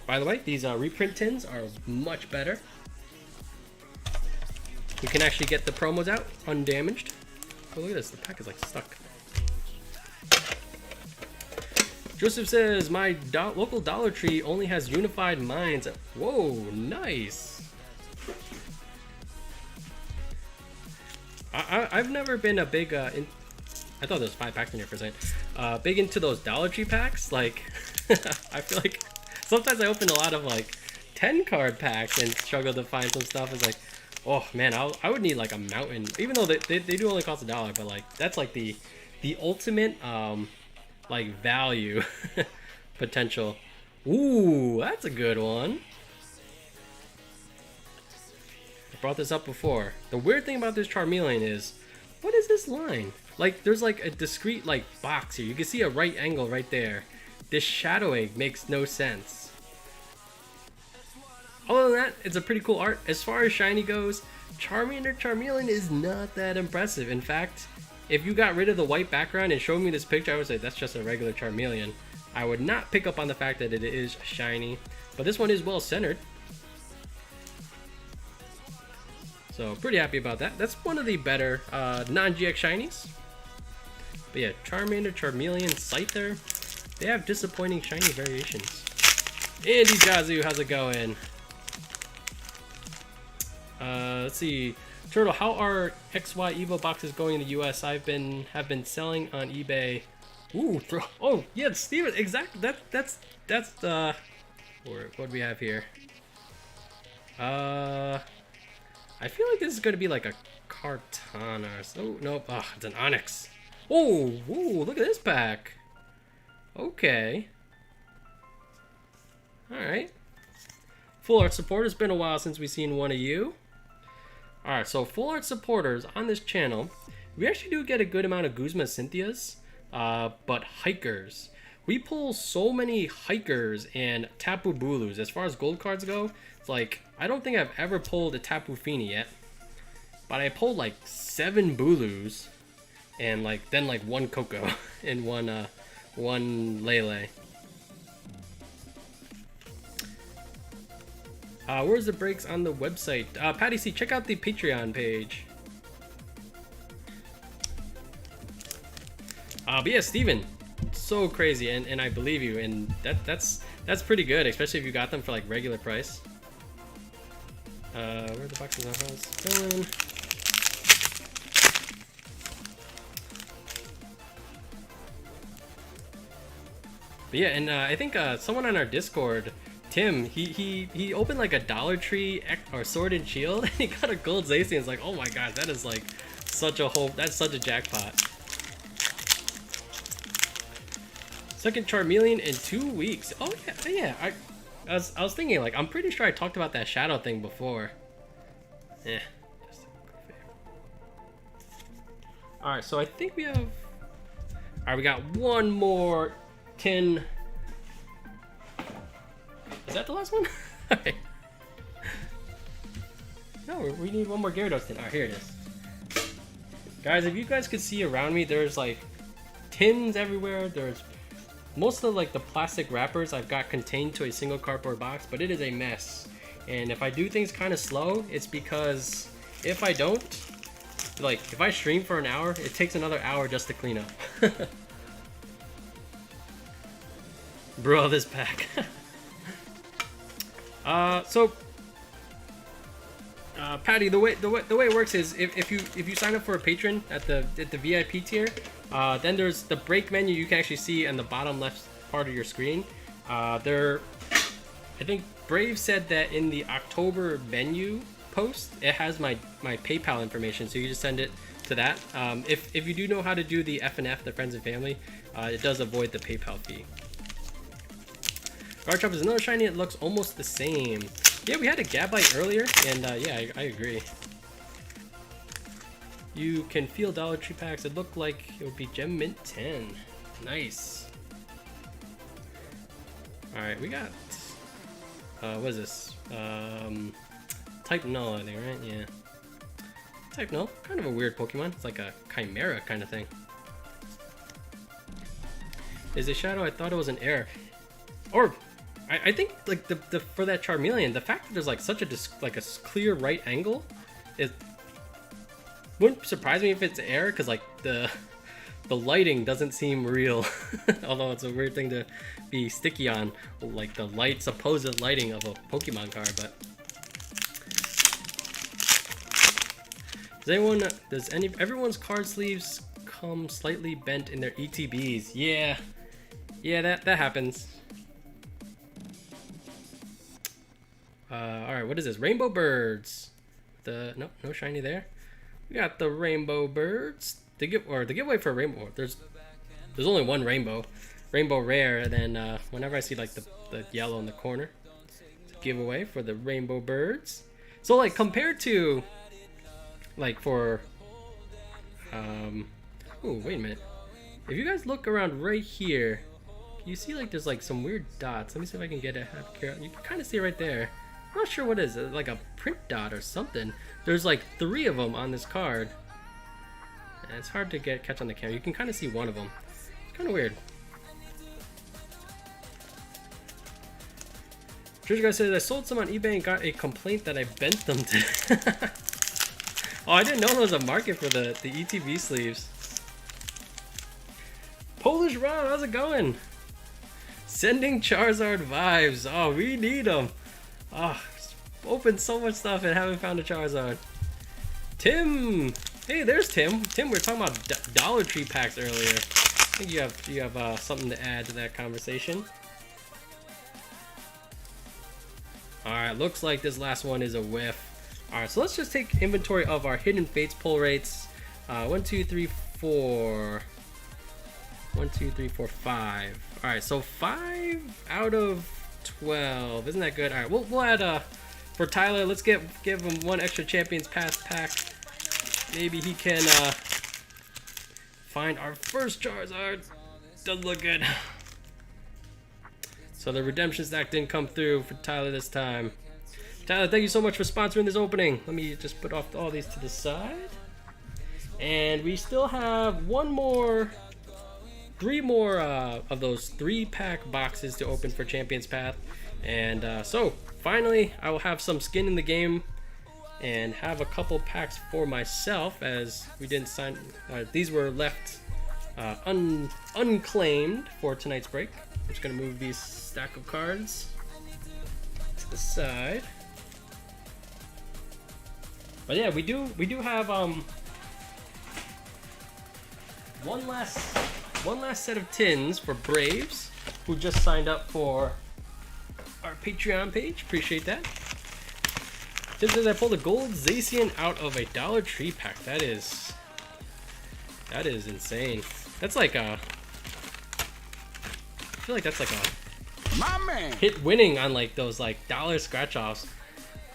By the way, these reprint tins are much better. We can actually get the promos out undamaged. Oh, look at this, the pack is like stuck. Joseph says, my local Dollar Tree only has unified mines. Whoa, nice. I've never been a big, I thought there was 5 packs in here for a second. Big into those Dollar Tree packs. Like, I feel like sometimes I open a lot of like 10 card packs and struggle to find some stuff. It's like, oh man, I would need like a mountain, even though they do only cost $1, but like that's like the ultimate like value potential. Ooh, that's a good one. I brought this up before. The weird thing about this Charmeleon is, what is this line? Like there's like a discrete like box here. You can see a right angle right there. This shadowing makes no sense. Other than that, it's a pretty cool art. As far as shiny goes, Charmeleon is not that impressive. In fact, if you got rid of the white background and showed me this picture, I would say that's just a regular Charmeleon. I would not pick up on the fact that it is shiny, but this one is well centered. So pretty happy about that. That's one of the better non-GX shinies. But yeah, Charmander, Charmeleon, Scyther, they have disappointing shiny variations. Andy Jazu, how's it going? Let's see. Turtle, how are XY Evo boxes going in the US? Have been selling on eBay. Ooh, oh yeah, Steven, exactly. That's what do we have here? I feel like this is going to be like a Kartana or so. Nope. Ah, it's an Onyx. Oh, whoa, look at this pack. Okay. All right. Full art support. It's been a while since we've seen one of you. All right, so full art supporters on this channel, we actually do get a good amount of Guzma Cynthias, but hikers. We pull so many hikers and Tapu Bulus. As far as gold cards go, it's like, I don't think I've ever pulled a Tapu Fini yet, but I pulled like 7 Bulus and like then like 1 Coco and one Lele. Where's the breaks on the website? Patty C, check out the Patreon page. But yeah, Steven, so crazy, and I believe you, and that's pretty good, especially if you got them for like regular price. Where are the boxes on how's going? But yeah, and I think someone on our Discord, Tim, he opened like a Dollar Tree or Sword and Shield, and he got a gold Zacian. It's like, oh my god, that is like such a that's such a jackpot. Second Charmeleon in 2 weeks. Oh yeah. I was thinking, like, I'm pretty sure I talked about that shadow thing before. Yeah. All right, so I think we have. All right, we got one more tin. Is that the last one? Okay. No, we need one more Gyarados tin. All right, here it is. Guys, if you guys could see around me, there's like tins everywhere. There's most of like the plastic wrappers I've got contained to a single cardboard box, but it is a mess. And if I do things kind of slow, it's because if I don't, like if I stream for an hour, it takes another hour just to clean up. Bro, this pack. Patty, the way it works is if you sign up for a patron at the VIP tier, then there's the break menu you can actually see on the bottom left part of your screen. I think Brave said that in the October menu post, it has my PayPal information, so you just send it to that. If you do know how to do the FNF, the friends and family, it does avoid the PayPal fee. Garchomp is another shiny. It looks almost the same. Yeah, we had a Gabite earlier, and yeah, I agree. You can feel Dollar Tree packs. It looked like it would be Gem Mint 10. Nice. Alright, we got... what is this? Type Null, I think, right? Yeah. Type Null. Kind of a weird Pokemon. It's like a Chimera kind of thing. Is a shadow? I thought it was an error. Or... I think like the for that Charmeleon, the fact that there's like such a clear right angle, it wouldn't surprise me if it's air, because like the lighting doesn't seem real. Although it's a weird thing to be sticky on, like the supposed lighting of a Pokemon card. But everyone's card sleeves come slightly bent in their ETBs? Yeah, that happens. Alright, what is this? Rainbow Birds. No shiny there. We got the Rainbow Birds. The giveaway for Rainbow. There's only one Rainbow Rare, and then whenever I see like the yellow in the corner, it's a giveaway for the Rainbow Birds. So like compared to like for oh wait a minute. If you guys look around right here, you see like there's like some weird dots. Let me see if I can get it. You can kind of see it right there. I'm not sure what it is, like a print dot or something. There's like 3 of them on this card. And it's hard to catch on the camera. You can kind of see one of them. It's kind of weird. George guy says, I sold some on eBay and got a complaint that I bent them to. Oh, I didn't know there was a market for the ETB sleeves. Polish Ron, how's it going? Sending Charizard vibes. Oh, we need them. Oh, opened so much stuff and haven't found a Charizard. Tim, hey, there's Tim. Tim, we were talking about Dollar Tree packs earlier. I think you have something to add to that conversation. All right, looks like this last one is a whiff. All right, so let's just take inventory of our Hidden Fates pull rates. 1, 2, 3, 4. 1, 2, 3, 4, 5. All right, so 5 out of 12. Isn't that good? All right, we'll add for Tyler. Let's give him one extra Champions Pass pack. Maybe he can find our first Charizard. Doesn't look good. So the redemption stack didn't come through for Tyler this time. Tyler, thank you so much for sponsoring this opening. Let me just put off all these to the side. And we still have 3 more of those 3-pack boxes to open for Champions Path. And so finally I will have some skin in the game and have a couple packs for myself, as we didn't sign these were left unclaimed for tonight's break. I'm just gonna move these stack of cards to the side. But yeah, we do have one last set of tins for Braves, who just signed up for our Patreon page. Appreciate that. Tim says I pulled a gold Zacian out of a Dollar Tree pack. That is insane. That's like a, I feel like that's like a My man hit winning on like those like dollar scratch offs.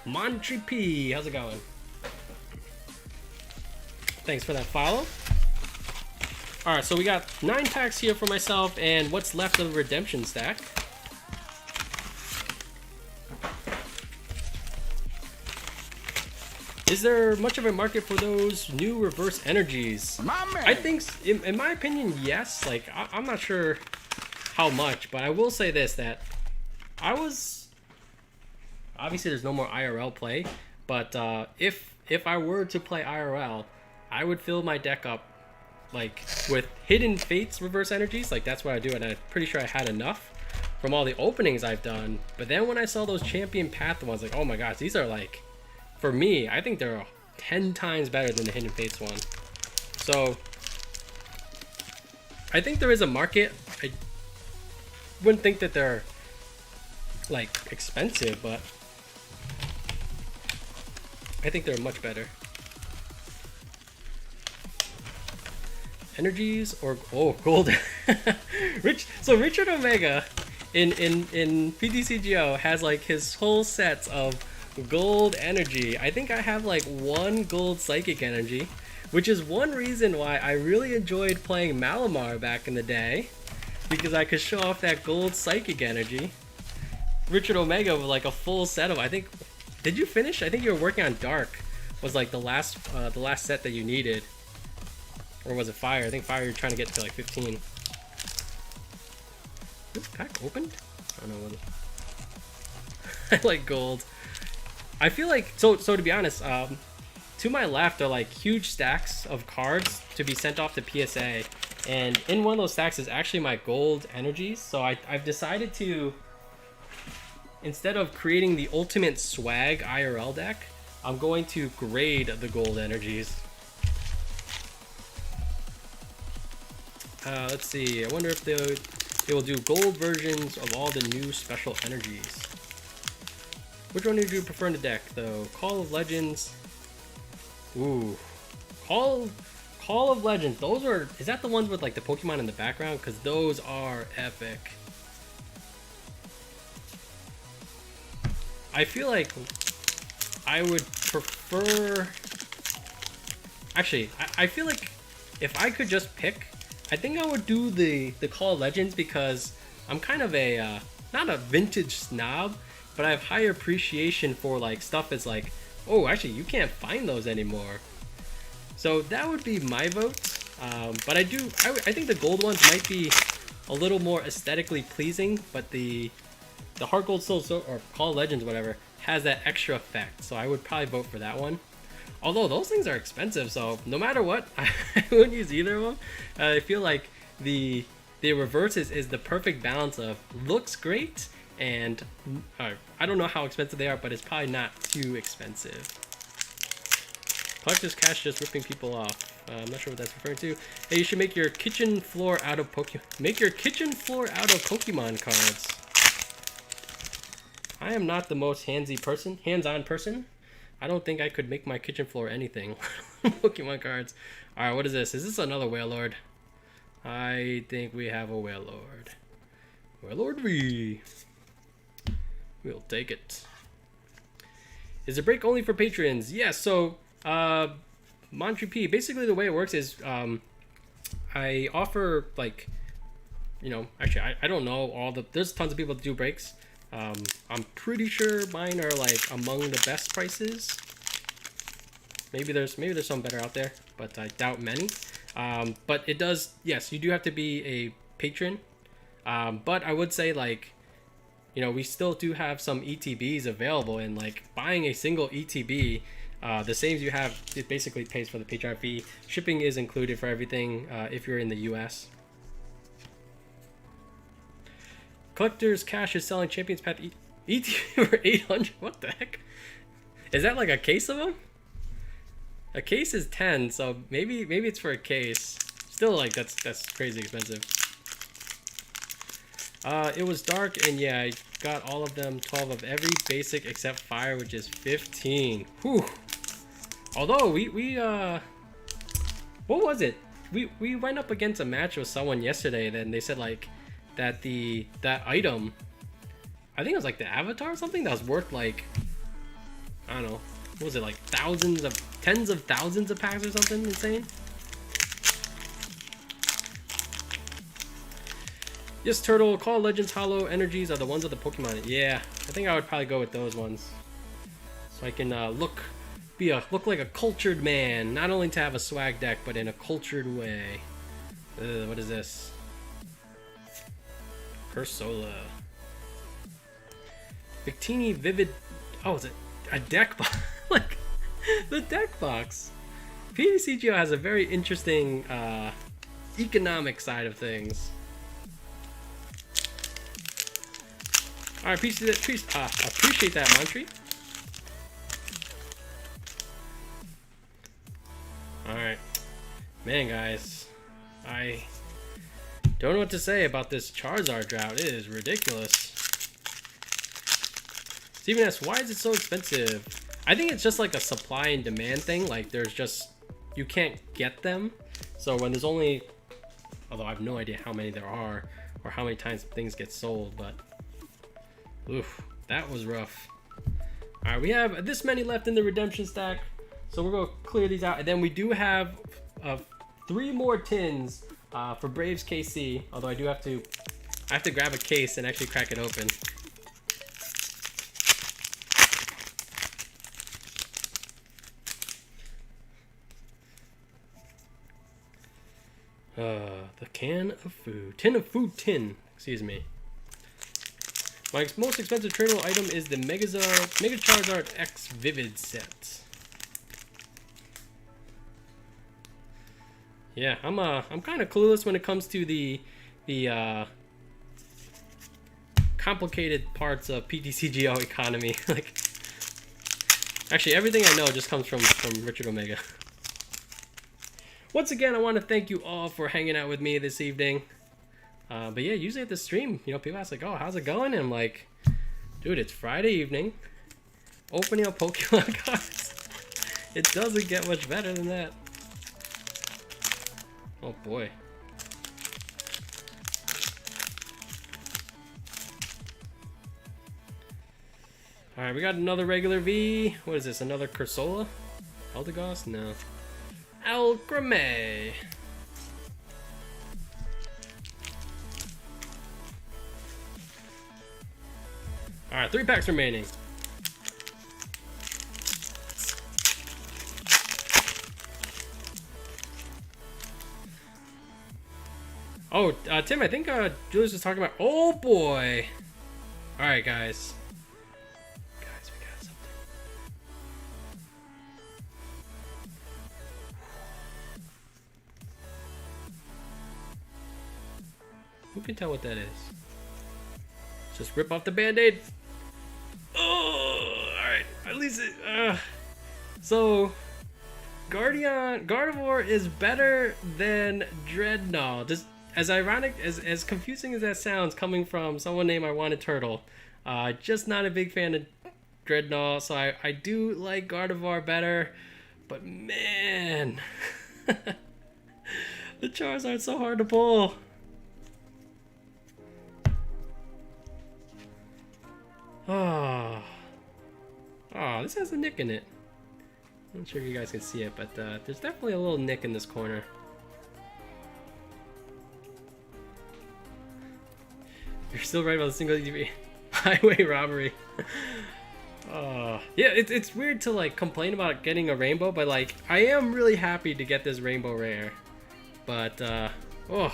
Montry P, how's it going? Thanks for that follow. All right, so we got 9 packs here for myself, and what's left of the redemption stack. Is there much of a market for those new reverse energies? My man. I think, in my opinion, yes. Like, I'm not sure how much, but I will say this, that I was... Obviously, there's no more IRL play, but if I were to play IRL, I would fill my deck up, like, with Hidden Fates reverse energies. Like, that's what I do, and I'm pretty sure I had enough from all the openings I've done. But then when I saw those Champion Path ones, like, oh my gosh, these are like... For me, I think they're 10 times better than the Hidden Fates one. So, I think there is a market. I wouldn't think that they're, like, expensive, but I think they're much better. Energies or... Oh, gold. So Richard Omega in PTCGO has, like, his whole sets of gold energy. I think I have like 1 gold psychic energy, which is one reason why I really enjoyed playing Malamar back in the day, because I could show off that gold psychic energy. Richard Omega with like a full set of, I think, did you finish? I think you were working on Dark was like the last set that you needed, or was it Fire? I think Fire you're trying to get to like 15. This pack opened? I don't know what I like gold. I feel like, so to be honest, to my left are like huge stacks of cards to be sent off to PSA, and in one of those stacks is actually my gold energies. So I've decided to, instead of creating the ultimate swag IRL deck, I'm going to grade the gold energies. Let's see, I wonder if they will do gold versions of all the new special energies. Which one do you prefer in the deck, though? Call of Legends. Ooh. Call of Legends. Those are... Is that the ones with, like, the Pokemon in the background? Because those are epic. I feel like I would prefer... Actually, I feel like if I could just pick, I think I would do the Call of Legends, because I'm kind of a... not a vintage snob, but I have higher appreciation for like stuff that's like, oh, actually you can't find those anymore. So that would be my vote. But I think the gold ones might be a little more aesthetically pleasing, but the Heart Gold Soul, or Call of Legends, whatever, has that extra effect. So I would probably vote for that one. Although those things are expensive, so no matter what, I wouldn't use either of them. I feel like the reverse is the perfect balance of looks great, and I don't know how expensive they are, but it's probably not too expensive. Collector's Cash just ripping people off. I'm not sure what that's referring to. Hey, you should make your kitchen floor out of Pokemon cards. I am not the most hands-on person. I don't think I could make my kitchen floor anything. Pokemon cards. All right, what is this? Is this another Wailord? I think we have a Wailord. Wailord V. We'll take it. Is the break only for patrons? Yes, so Montry P, basically the way it works is I offer, like, you know, actually I don't know there's tons of people that do breaks. I'm pretty sure mine are like among the best prices. Maybe there's some better out there, but I doubt many. But it does, yes, you do have to be a patron. But I would say, like, you know, we still do have some ETBs available, and like buying a single ETB, the saves you have, it basically pays for the Patreon fee. Shipping is included for everything if you're in the US. Collector's Cash is selling Champions Path ETB for 800. What the heck? Is that like a case of them? A case is 10, so maybe it's for a case. Still, like, that's crazy expensive. It was dark, and yeah, I got all of them. 12 of every basic except fire, which is 15. Whew. Although what was it? We went up against a match with someone yesterday. Then they said like that that item, I think it was like the avatar or something, that was worth like, I don't know, what was it, like tens of thousands of packs or something insane. Yes, Turtle. Call Legends Hollow Energies are the ones of the Pokemon. Yeah, I think I would probably go with those ones, so I can look like a cultured man. Not only to have a swag deck, but in a cultured way. What is this? Cursola. Victini Vivid. Oh, is it a deck box? Like the deck box. PTCGO has a very interesting economic side of things. I appreciate that, Montry. Alright. Man, guys. I don't know what to say about this Charizard drought. It is ridiculous. Steven asks, why is it so expensive? I think it's just like a supply and demand thing. Like, there's just... you can't get them. So when there's only... although I have no idea how many there are, or how many times things get sold, but... oof, that was rough. Alright, we have this many left in the redemption stack, so we're gonna clear these out, and then we do have 3 more tins for Braves KC. Although I have to grab a case and actually crack it open. The tin of food tin, excuse me. My most expensive tradable item is the Mega Charizard X Vivid set. Yeah, I'm kind of clueless when it comes to the complicated parts of PTCGO economy. Like, actually, everything I know just comes from Richard Omega. Once again, I want to thank you all for hanging out with me this evening. But yeah, usually at the stream, you know, people ask like, oh, how's it going? And I'm like, dude, it's Friday evening, opening up Pokemon cards. It doesn't get much better than that. Oh boy. Alright, we got another regular V. What is this, another Cursola? Eldegoss? No. Alcremé. Alright, 3 packs remaining. Oh, Tim, I think Julius was talking about... oh boy! Alright, guys. Guys, we got something. Who can tell what that is? Just rip off the band-aid. Oh, alright. At least it... so... Gardevoir is better than Dreadnought. Just as ironic, as confusing as that sounds, coming from someone named I Wanted Turtle. Just not a big fan of Dreadnought, so I do like Gardevoir better. But man... the Charizard's so hard to pull. Oh, this has a nick in it. I'm not sure if you guys can see it, but there's definitely a little nick in this corner. You're still right about the single ETB highway robbery. Yeah, it's weird to like complain about getting a rainbow, but like I am really happy to get this rainbow rare. But oh,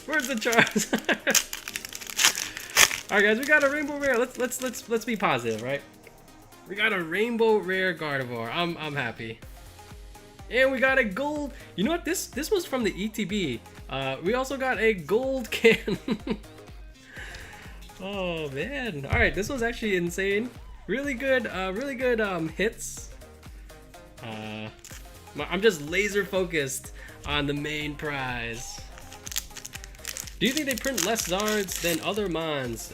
where's the Charizard? Alright guys, we got a rainbow rare. Let's be positive, right? We got a rainbow rare Gardevoir. I'm happy. And we got a gold. You know what? This was from the ETB. We also got a gold can. Oh man. Alright, this was actually insane. Really good hits. I'm just laser focused on the main prize. Do you think they print less Zards than other Mons?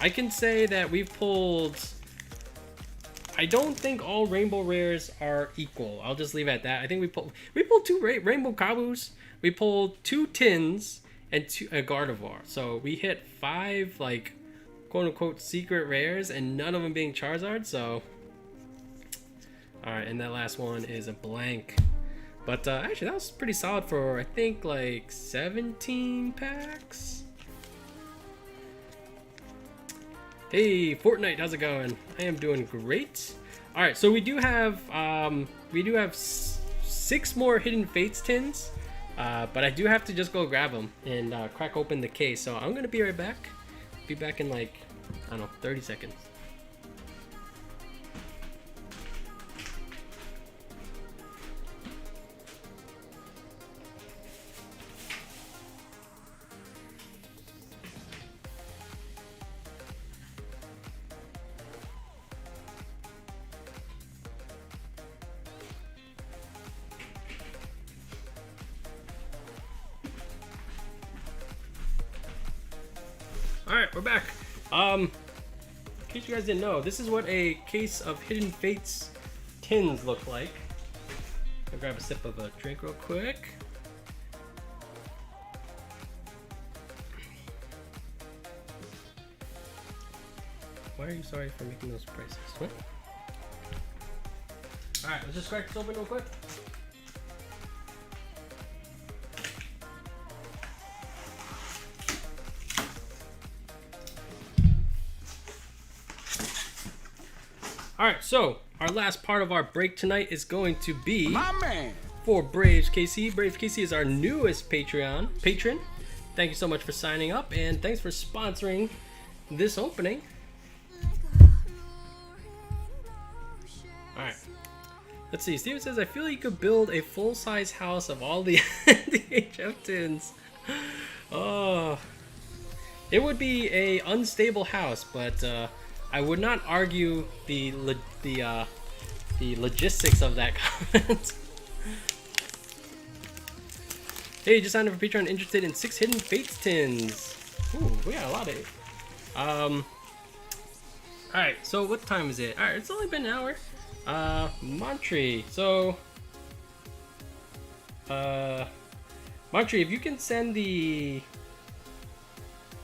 I can say that we've pulled... I don't think all rainbow rares are equal. I'll just leave it at that. I think we pulled 2 rainbow Kabus, we pulled 2 Tins, and a Gardevoir. So we hit 5 like quote unquote secret rares, and none of them being Charizard. So alright, and that last one is a blank. But actually that was pretty solid for I think like 17 packs. Hey Fortnite, how's it going? I am doing great. All right, so we do have 6 more Hidden Fates tins, but I do have to just go grab them and crack open the case. So I'm gonna be right back. Be back in like, I don't know, 30 seconds. Alright, we're back. In case you guys didn't know, this is what a case of Hidden Fates tins look like. I'll grab a sip of a drink real quick. Why are you sorry for making those prices? What? Alright, let's just crack this open real quick. Alright, so our last part of our break tonight is going to be for Braves KC. Braves KC is our newest patron. Thank you so much for signing up, and thanks for sponsoring this opening. Alright, let's see. Steven says, I feel you could build a full-size house of all the HF tins. Oh, it would be a unstable house, but I would not argue the logistics of that comment. Hey, just signed up for Patreon, interested in 6 Hidden Fates tins. Ooh, we got a lot of it. Alright, so what time is it? Alright, it's only been an hour. Montri, so Montri, if you can send the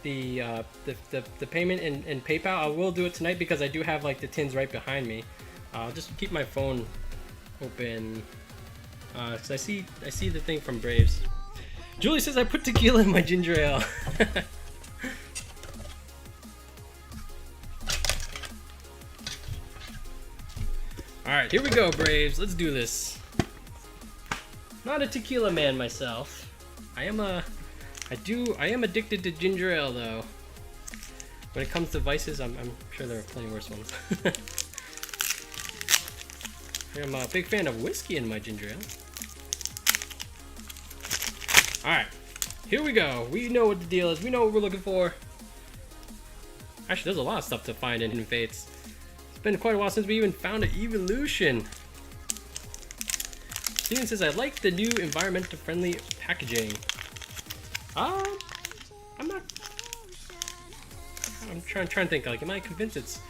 payment in PayPal, I will do it tonight because I do have like the tins right behind me. I'll just keep my phone open because I see the thing from Braves. Julie says I put tequila in my ginger ale. All right, here we go, Braves. Let's do this. Not a tequila man myself. I am addicted to ginger ale, though. When it comes to vices, I'm sure there are plenty worse ones. I'm a big fan of whiskey in my ginger ale. Alright, here we go. We know what the deal is. We know what we're looking for. Actually, there's a lot of stuff to find in Hidden Fates. It's been quite a while since we even found an evolution. Steven says, I like the new environmental friendly packaging. I'm trying to think, like, am I convinced it's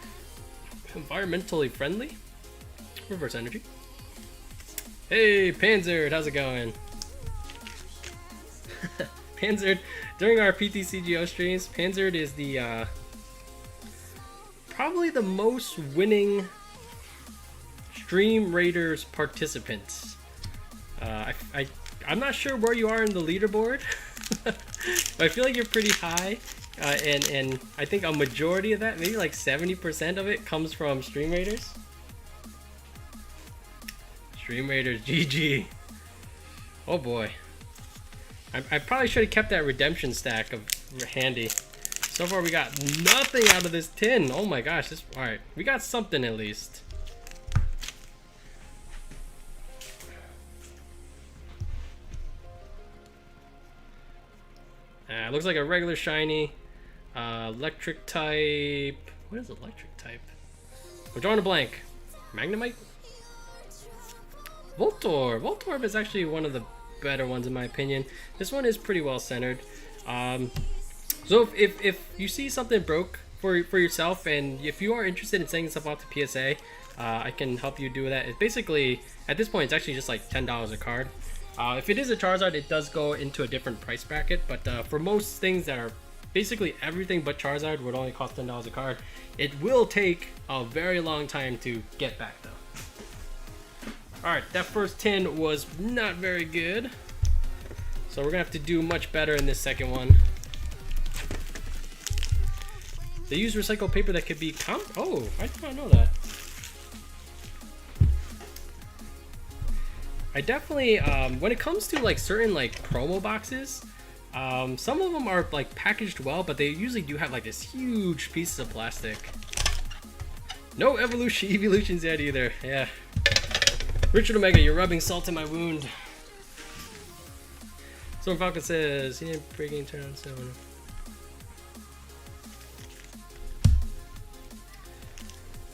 environmentally friendly? Reverse energy. Hey, Panzerd, how's it going? Panzerd, during our PTCGO streams, Panzerd is the, probably the most winning Stream Raiders participants. I'm not sure where you are in the leaderboard, but I feel like you're pretty high, and I think a majority of that, maybe like 70% of it, comes from Stream Raiders. Stream Raiders, GG. Oh boy. I probably should have kept that redemption stack of handy. So far we got nothing out of this tin. Oh my gosh, alright. We got something at least. It looks like a regular shiny. Electric type. What is electric type? We're drawing a blank. Magnemite? Voltorb. Voltorb is actually one of the better ones in my opinion. This one is pretty well centered. So if you see something broke for yourself, and if you are interested in sending stuff off to PSA, I can help you do that. It's basically, at this point, it's actually just like $10 a card. If it is a Charizard, it does go into a different price bracket, but for most things that are basically everything but Charizard would only cost $10 a card. It will take a very long time to get back though. Alright, that first tin was not very good, so we're gonna have to do much better in this second one. They use recycled paper that could be oh, I did not know that. I definitely, when it comes to like certain like promo boxes, some of them are like packaged well, but they usually do have like this huge piece of plastic. No evolutions yet either. Yeah. Richard Omega, you're rubbing salt in my wound. Someone Falcon says he didn't breaking turn on 7.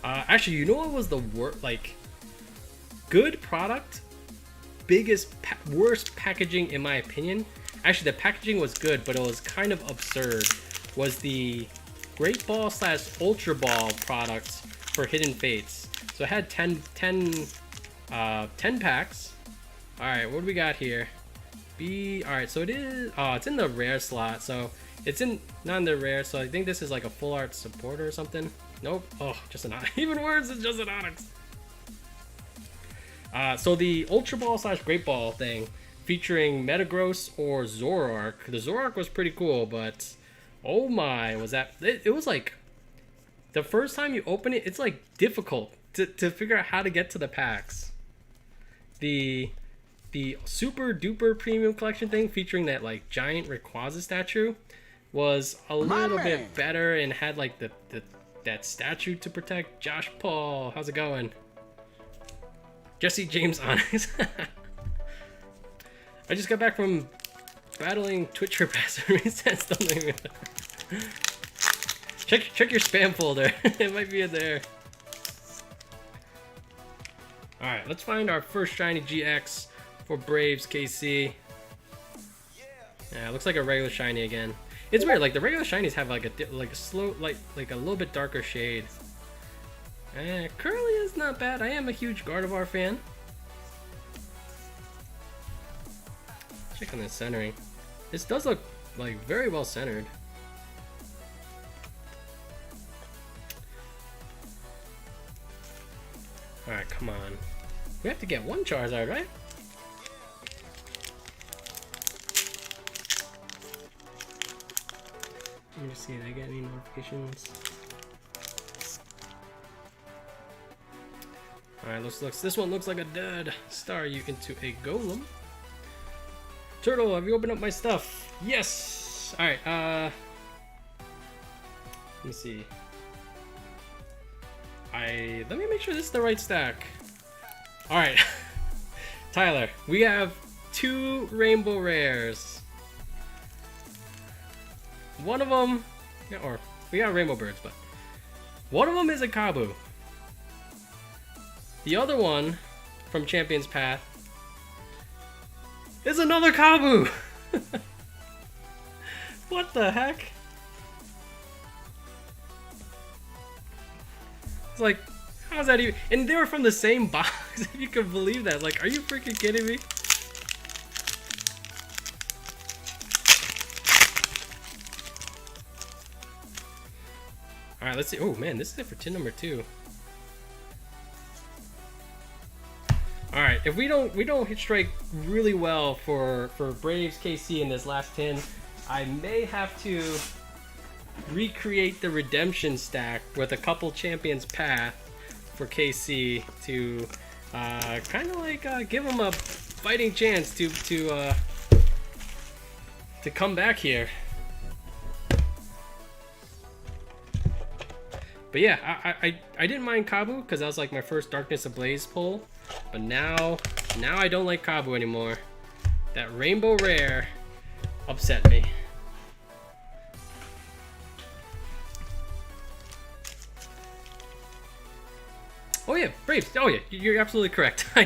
Actually, you know what was the worst, like, good product, worst packaging in my opinion? Actually, the packaging was good, but it was kind of absurd. Was the Great Ball / Ultra Ball products for Hidden Fates. So it had 10 packs. All right, what do we got here? All right, so it is, it's in the rare slot. So it's not in the rare. So I think this is like a full art supporter or something. Nope. Oh, just an Onyx. Even worse, it's just an Onyx. So the Ultra Ball / Great Ball thing, featuring Metagross or Zoroark. The Zoroark was pretty cool, but oh my, was that... It was like, the first time you open it, it's like difficult to figure out how to get to the packs. The Super Duper Premium Collection thing, featuring that like giant Rayquaza statue, was a little bit better and had like that statue to protect. Josh Paul, how's it going? Jesse James Onyx. I just got back from battling Twitch resets. Check your spam folder. It might be in there. Alright, let's find our first shiny GX for Braves KC. Yeah, it looks like a regular shiny again. It's weird, like the regular shinies have like a slow, like a little bit darker shade. Curly is not bad. I am a huge Gardevoir fan. Check on the centering. This does look like very well centered. Alright, come on. We have to get one Charizard, right? Let me just see if I get any notifications. Alright, this one looks like a dud. Star you into a Golem. Turtle, have you opened up my stuff? Yes! Alright, let me see. Let me make sure this is the right stack. Alright. Tyler, we have 2 Rainbow Rares. One of them, or we got Rainbow Birds, but one of them is a Kabu. The other one from Champion's Path is another Kabu. What the heck? It's like, how's that even? And they were from the same box. If you can believe that. Like, are you freaking kidding me? All right, let's see. Oh man, this is it for tin number 2. All right, if we don't hit strike really well for Braves KC in this last tin, I may have to recreate the redemption stack with a couple Champions Path for KC to kind of like give them a fighting chance to come back here. But yeah, I didn't mind Kabu because that was like my first Darkness Ablaze pull, but now I don't like Kabu anymore. That Rainbow Rare upset me. Oh yeah, Braves. Oh yeah, you're absolutely correct. I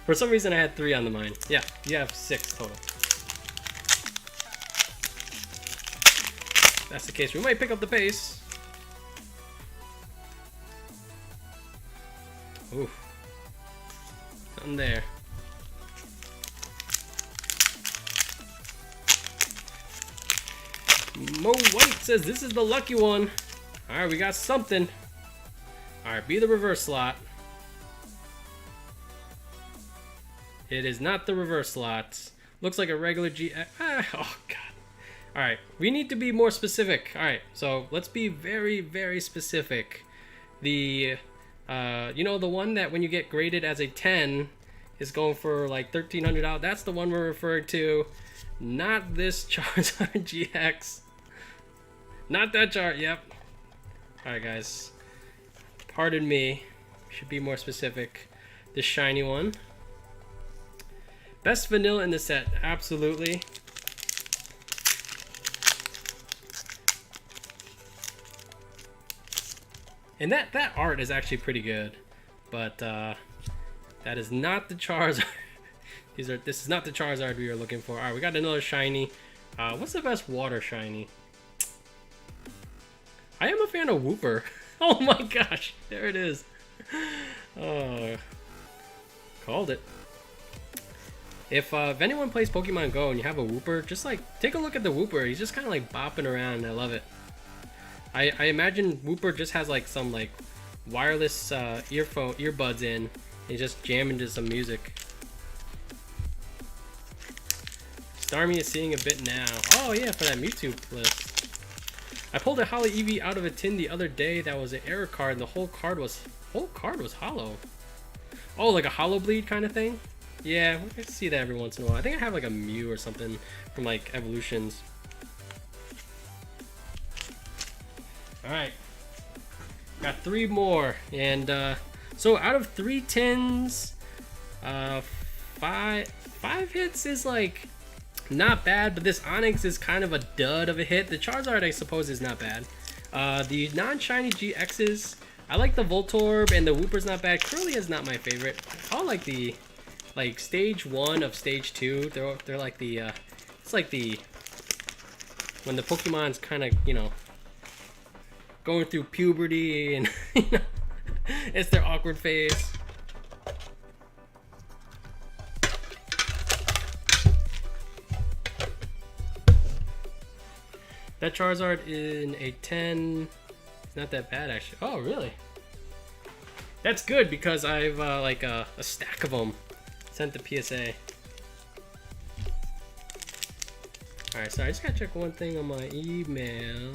For some reason I had 3 on the mine. Yeah, you have 6 total. If that's the case, we might pick up the pace. Oof. Nothing there. Mo White says this is the lucky one. Alright, we got something. Alright, be the reverse slot. It is not the reverse slot. Looks like a regular G. Oh, God. Alright, we need to be more specific. Alright, so let's be very, very specific. The, you know, the one that when you get graded as a 10 is going for like $1,300. That's the one we're referring to. Not this Charizard GX. Not that chart, yep. Alright, guys. Pardon me. Should be more specific. This shiny one. Best vanilla in the set, absolutely. And that art is actually pretty good, but that is not the Charizard. This is not the Charizard we are looking for. All right, we got another shiny. What's the best water shiny? I am a fan of Wooper. Oh my gosh, there it is. Oh, called it. If anyone plays Pokemon Go and you have a Wooper, just like take a look at the Wooper. He's just kind of like bopping around. I love it. I imagine Wooper just has like some like wireless earbuds in and just jamming to some music. Starmie is seeing a bit now. Oh yeah, for that Mewtwo list. I pulled a Hollow Eevee out of a tin the other day. That was an error card, and the whole card was hollow. Oh, like a hollow bleed kind of thing. Yeah, I see that every once in a while. I think I have like a Mew or something from like Evolutions. Alright. Got 3 more. And so out of 3 tins, 5 hits is like not bad, but this Onix is kind of a dud of a hit. The Charizard, I suppose, is not bad. The non-shiny GXs, I like the Voltorb, and the Wooper's not bad. Curly is not my favorite. I like the stage 1 of stage 2. They're like the it's like the when the Pokemon's kind of, you know, going through puberty and you know, it's their awkward phase. That Charizard in a 10, it's not that bad actually. Oh really? That's good because I've like a stack of them sent to PSA. Alright, sorry, I just gotta check one thing on my email.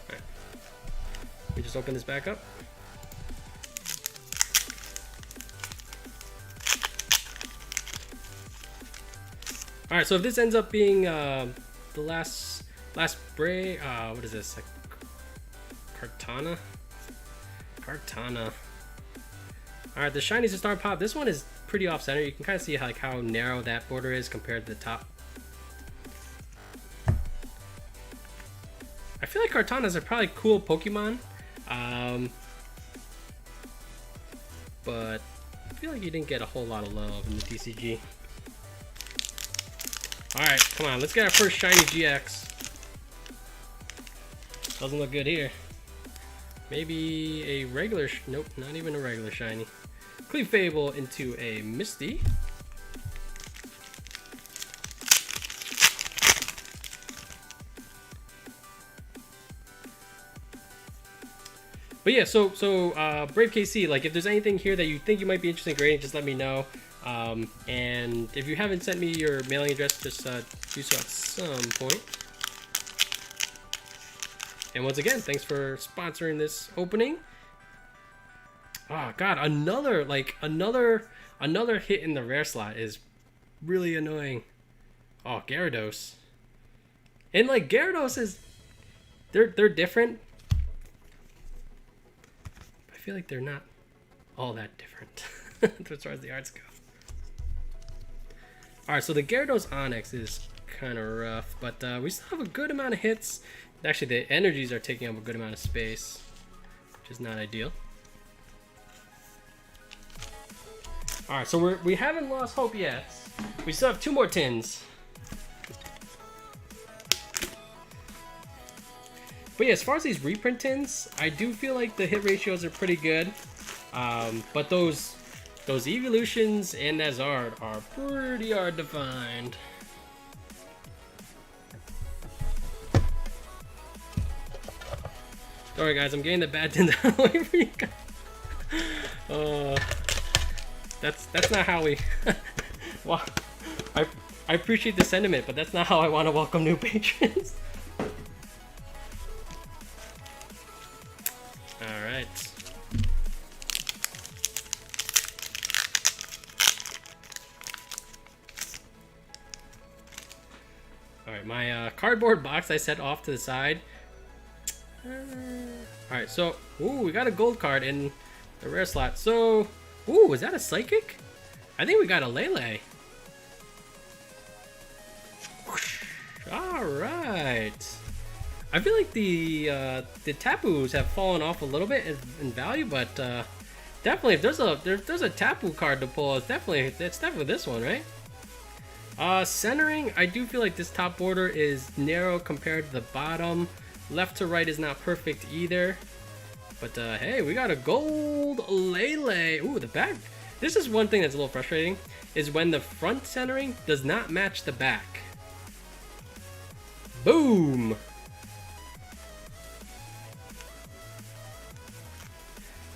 Alright. We just open this back up. Alright, so if this ends up being the last spray, what is this? Like Kartana? Alright, the shinies are starting to pop. This one is pretty off center. You can kind of see like how narrow that border is compared to the top. I feel like Kartanas are probably cool Pokemon, but I feel like you didn't get a whole lot of love in the TCG. Alright, come on, let's get our first shiny GX. Doesn't look good here. Maybe a regular, nope, not even a regular shiny. Clefable into a Misty. But yeah, so Brave KC, like if there's anything here that you think you might be interested in grading, just let me know. And if you haven't sent me your mailing address, just do so at some point. And once again, thanks for sponsoring this opening. Oh god, another hit in the rare slot is really annoying. Oh, Gyarados. And like Gyarados is they're different. I feel like they're not all that different as far as the arts go. Alright, so the Gyarados Onix is kind of rough, but we still have a good amount of hits. Actually, the energies are taking up a good amount of space, which is not ideal. All right, so we haven't lost hope yet. We still have 2 more tins. But yeah, as far as these reprint tins, I do feel like the hit ratios are pretty good. But those evolutions and that Zard are pretty hard to find. Sorry guys, I'm getting the bad tins out away from you guys. That's not how we. Well, I appreciate the sentiment, but that's not how I want to welcome new patrons. All right. All right, my cardboard box I set off to the side. All right, so we got a gold card in the rare slot. So, is that a psychic? I think we got a Lele. All right. I feel like the Tapus have fallen off a little bit in value, but definitely if there's a Tapu card to pull, it's definitely this one, right? Centering, I do feel like this top border is narrow compared to the bottom. Left to right is not perfect either. But hey, we got a gold Lele. Ooh, the back. This is one thing that's a little frustrating, is when the front centering does not match the back. Boom.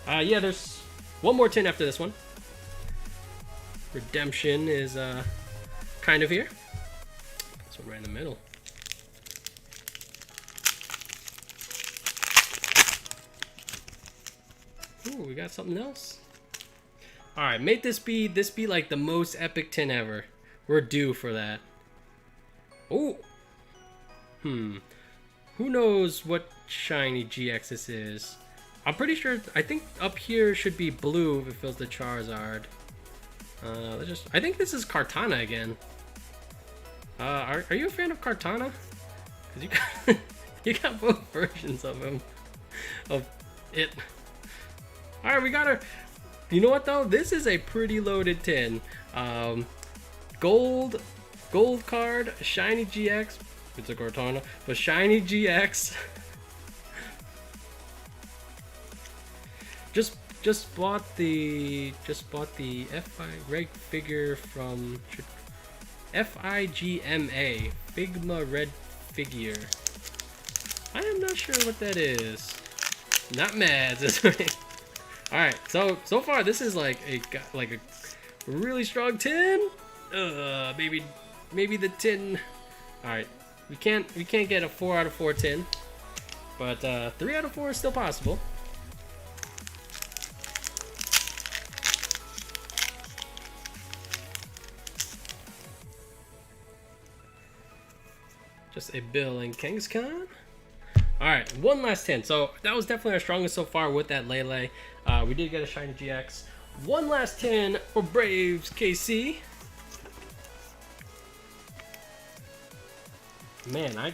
Yeah, there's one more tin after this one. Redemption is kind of here. This one right in the middle. Ooh, we got something else. All right, make this be like the most epic tin ever. We're due for that. Oh. Who knows what shiny GX this is? I'm pretty sure. I think up here should be blue if it fills the Charizard. I think this is Kartana again. Are you a fan of Kartana? Cause you got both versions of him, of it. All right, we got her. You know what though? This is a pretty loaded tin. Gold card, shiny GX. It's a Kartana, but shiny GX. Just bought the FI Reg figure from FIGMA Figma Red figure. I am not sure what that is. Not mad. All right, so far this is like a really strong tin. Maybe the tin. All right, we can't get a 4 out of 4 tin, but 3 out of 4 is still possible. Just a Bill and Kangaskhan. All right, one last tin. So that was definitely our strongest so far with that Lele. We did get a shiny GX. One last tin for Braves KC. Man,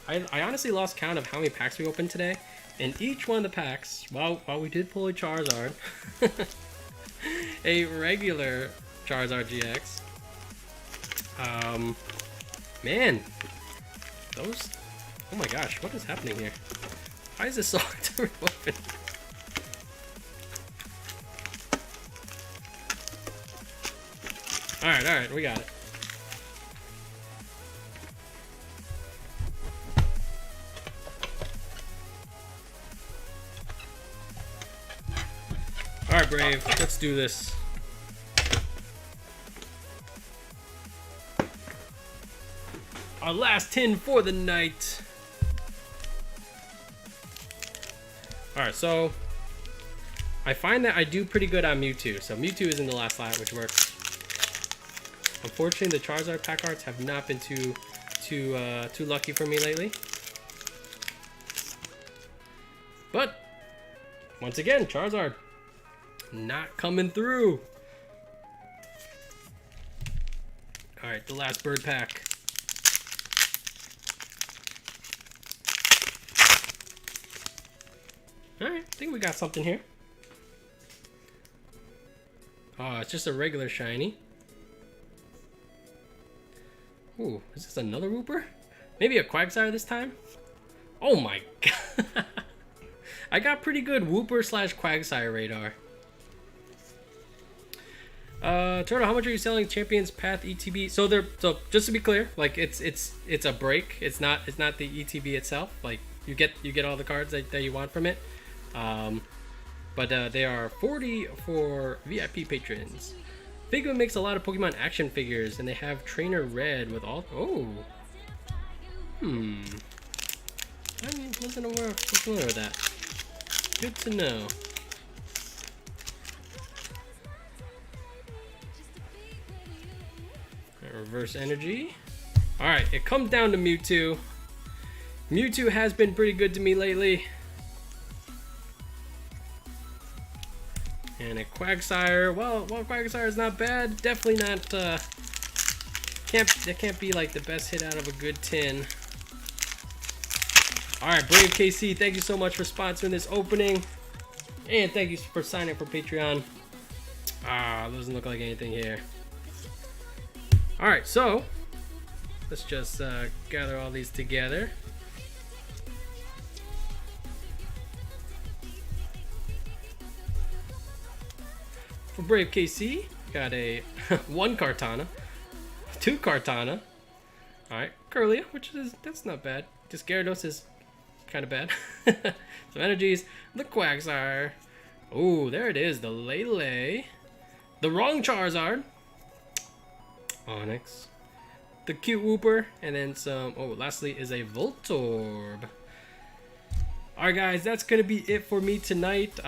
I honestly lost count of how many packs we opened today. And each one of the packs, while we did pull a Charizard, a regular Charizard GX. Man, those. Oh my gosh, what is happening here? Why is this so hard to open? Alright, we got it. Alright, Brave, let's do this. Our last tin for the night. Alright, so I find that I do pretty good on Mewtwo. So Mewtwo is in the last slot, which works. Unfortunately, the Charizard pack arts have not been too lucky for me lately. But once again, Charizard not coming through. Alright, the last bird pack. Alright, I think we got something here. Oh, it's just a regular shiny. Ooh, is this another Wooper? Maybe a Quagsire this time? Oh my god. I got pretty good Wooper slash Quagsire radar. Turtle, how much are you selling Champions Path ETB? So just to be clear, like it's a break. It's not the ETB itself. Like you get all the cards that you want from it. But they are 40 for VIP patrons. Figma makes a lot of Pokemon action figures, and they have Trainer Red with all. Oh. I wasn't aware of that. Good to know. Reverse energy. Alright, it comes down to Mewtwo. Mewtwo has been pretty good to me lately. And a Quagsire. Well, Quagsire is not bad. Definitely not. That can't be like the best hit out of a good tin. Alright, Brave KC, thank you so much for sponsoring this opening. And thank you for signing up for Patreon. Doesn't look like anything here. Alright, so let's just gather all these together. For Brave KC, got a 1 Kartana, 2 Kartana. Alright, Curlia, that's not bad. Just Gyarados is kind of bad. Some energies, the Quagsire. Oh, there it is, the Lele. The wrong Charizard. Onyx. The cute Wooper, and then some. Oh, lastly is a Voltorb. Alright guys, that's gonna be it for me tonight.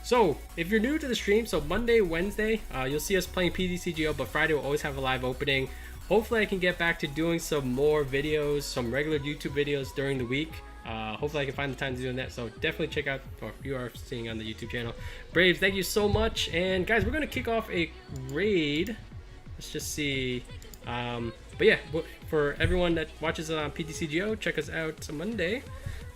So if you're new to the stream, so Monday, Wednesday, you'll see us playing PTCGO, but Friday we'll always have a live opening. Hopefully I can get back to doing some more videos, some regular YouTube videos during the week. Hopefully I can find the time to do that, so definitely check out, or if you are seeing on the YouTube channel. Braves, thank you so much, and guys, we're gonna kick off a raid. Let's just see. But yeah, for everyone that watches it on PTCGO, check us out Monday.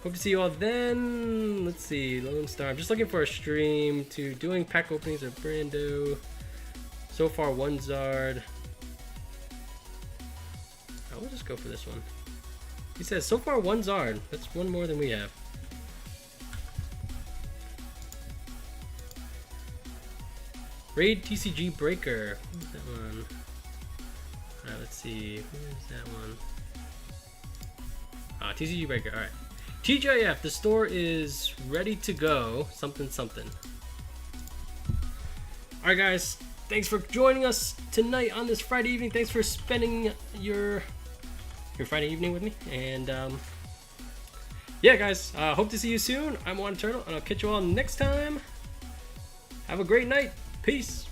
Hope to see you all then. Let's see, Lone Star. I'm just looking for a stream to doing pack openings of Brando. So far, 1 Zard. We'll just go for this one. He says, so far 1 Zard. That's 1 more than we have. Raid TCG Breaker. Who's that one? Alright, let's see. Who's that one? TCG Breaker. Alright. TJF, the store is ready to go. Something. Alright, guys. Thanks for joining us tonight on this Friday evening. Thanks for spending your Friday evening with me. And yeah, guys. Hope to see you soon. I'm One Turtle, and I'll catch you all next time. Have a great night. Peace.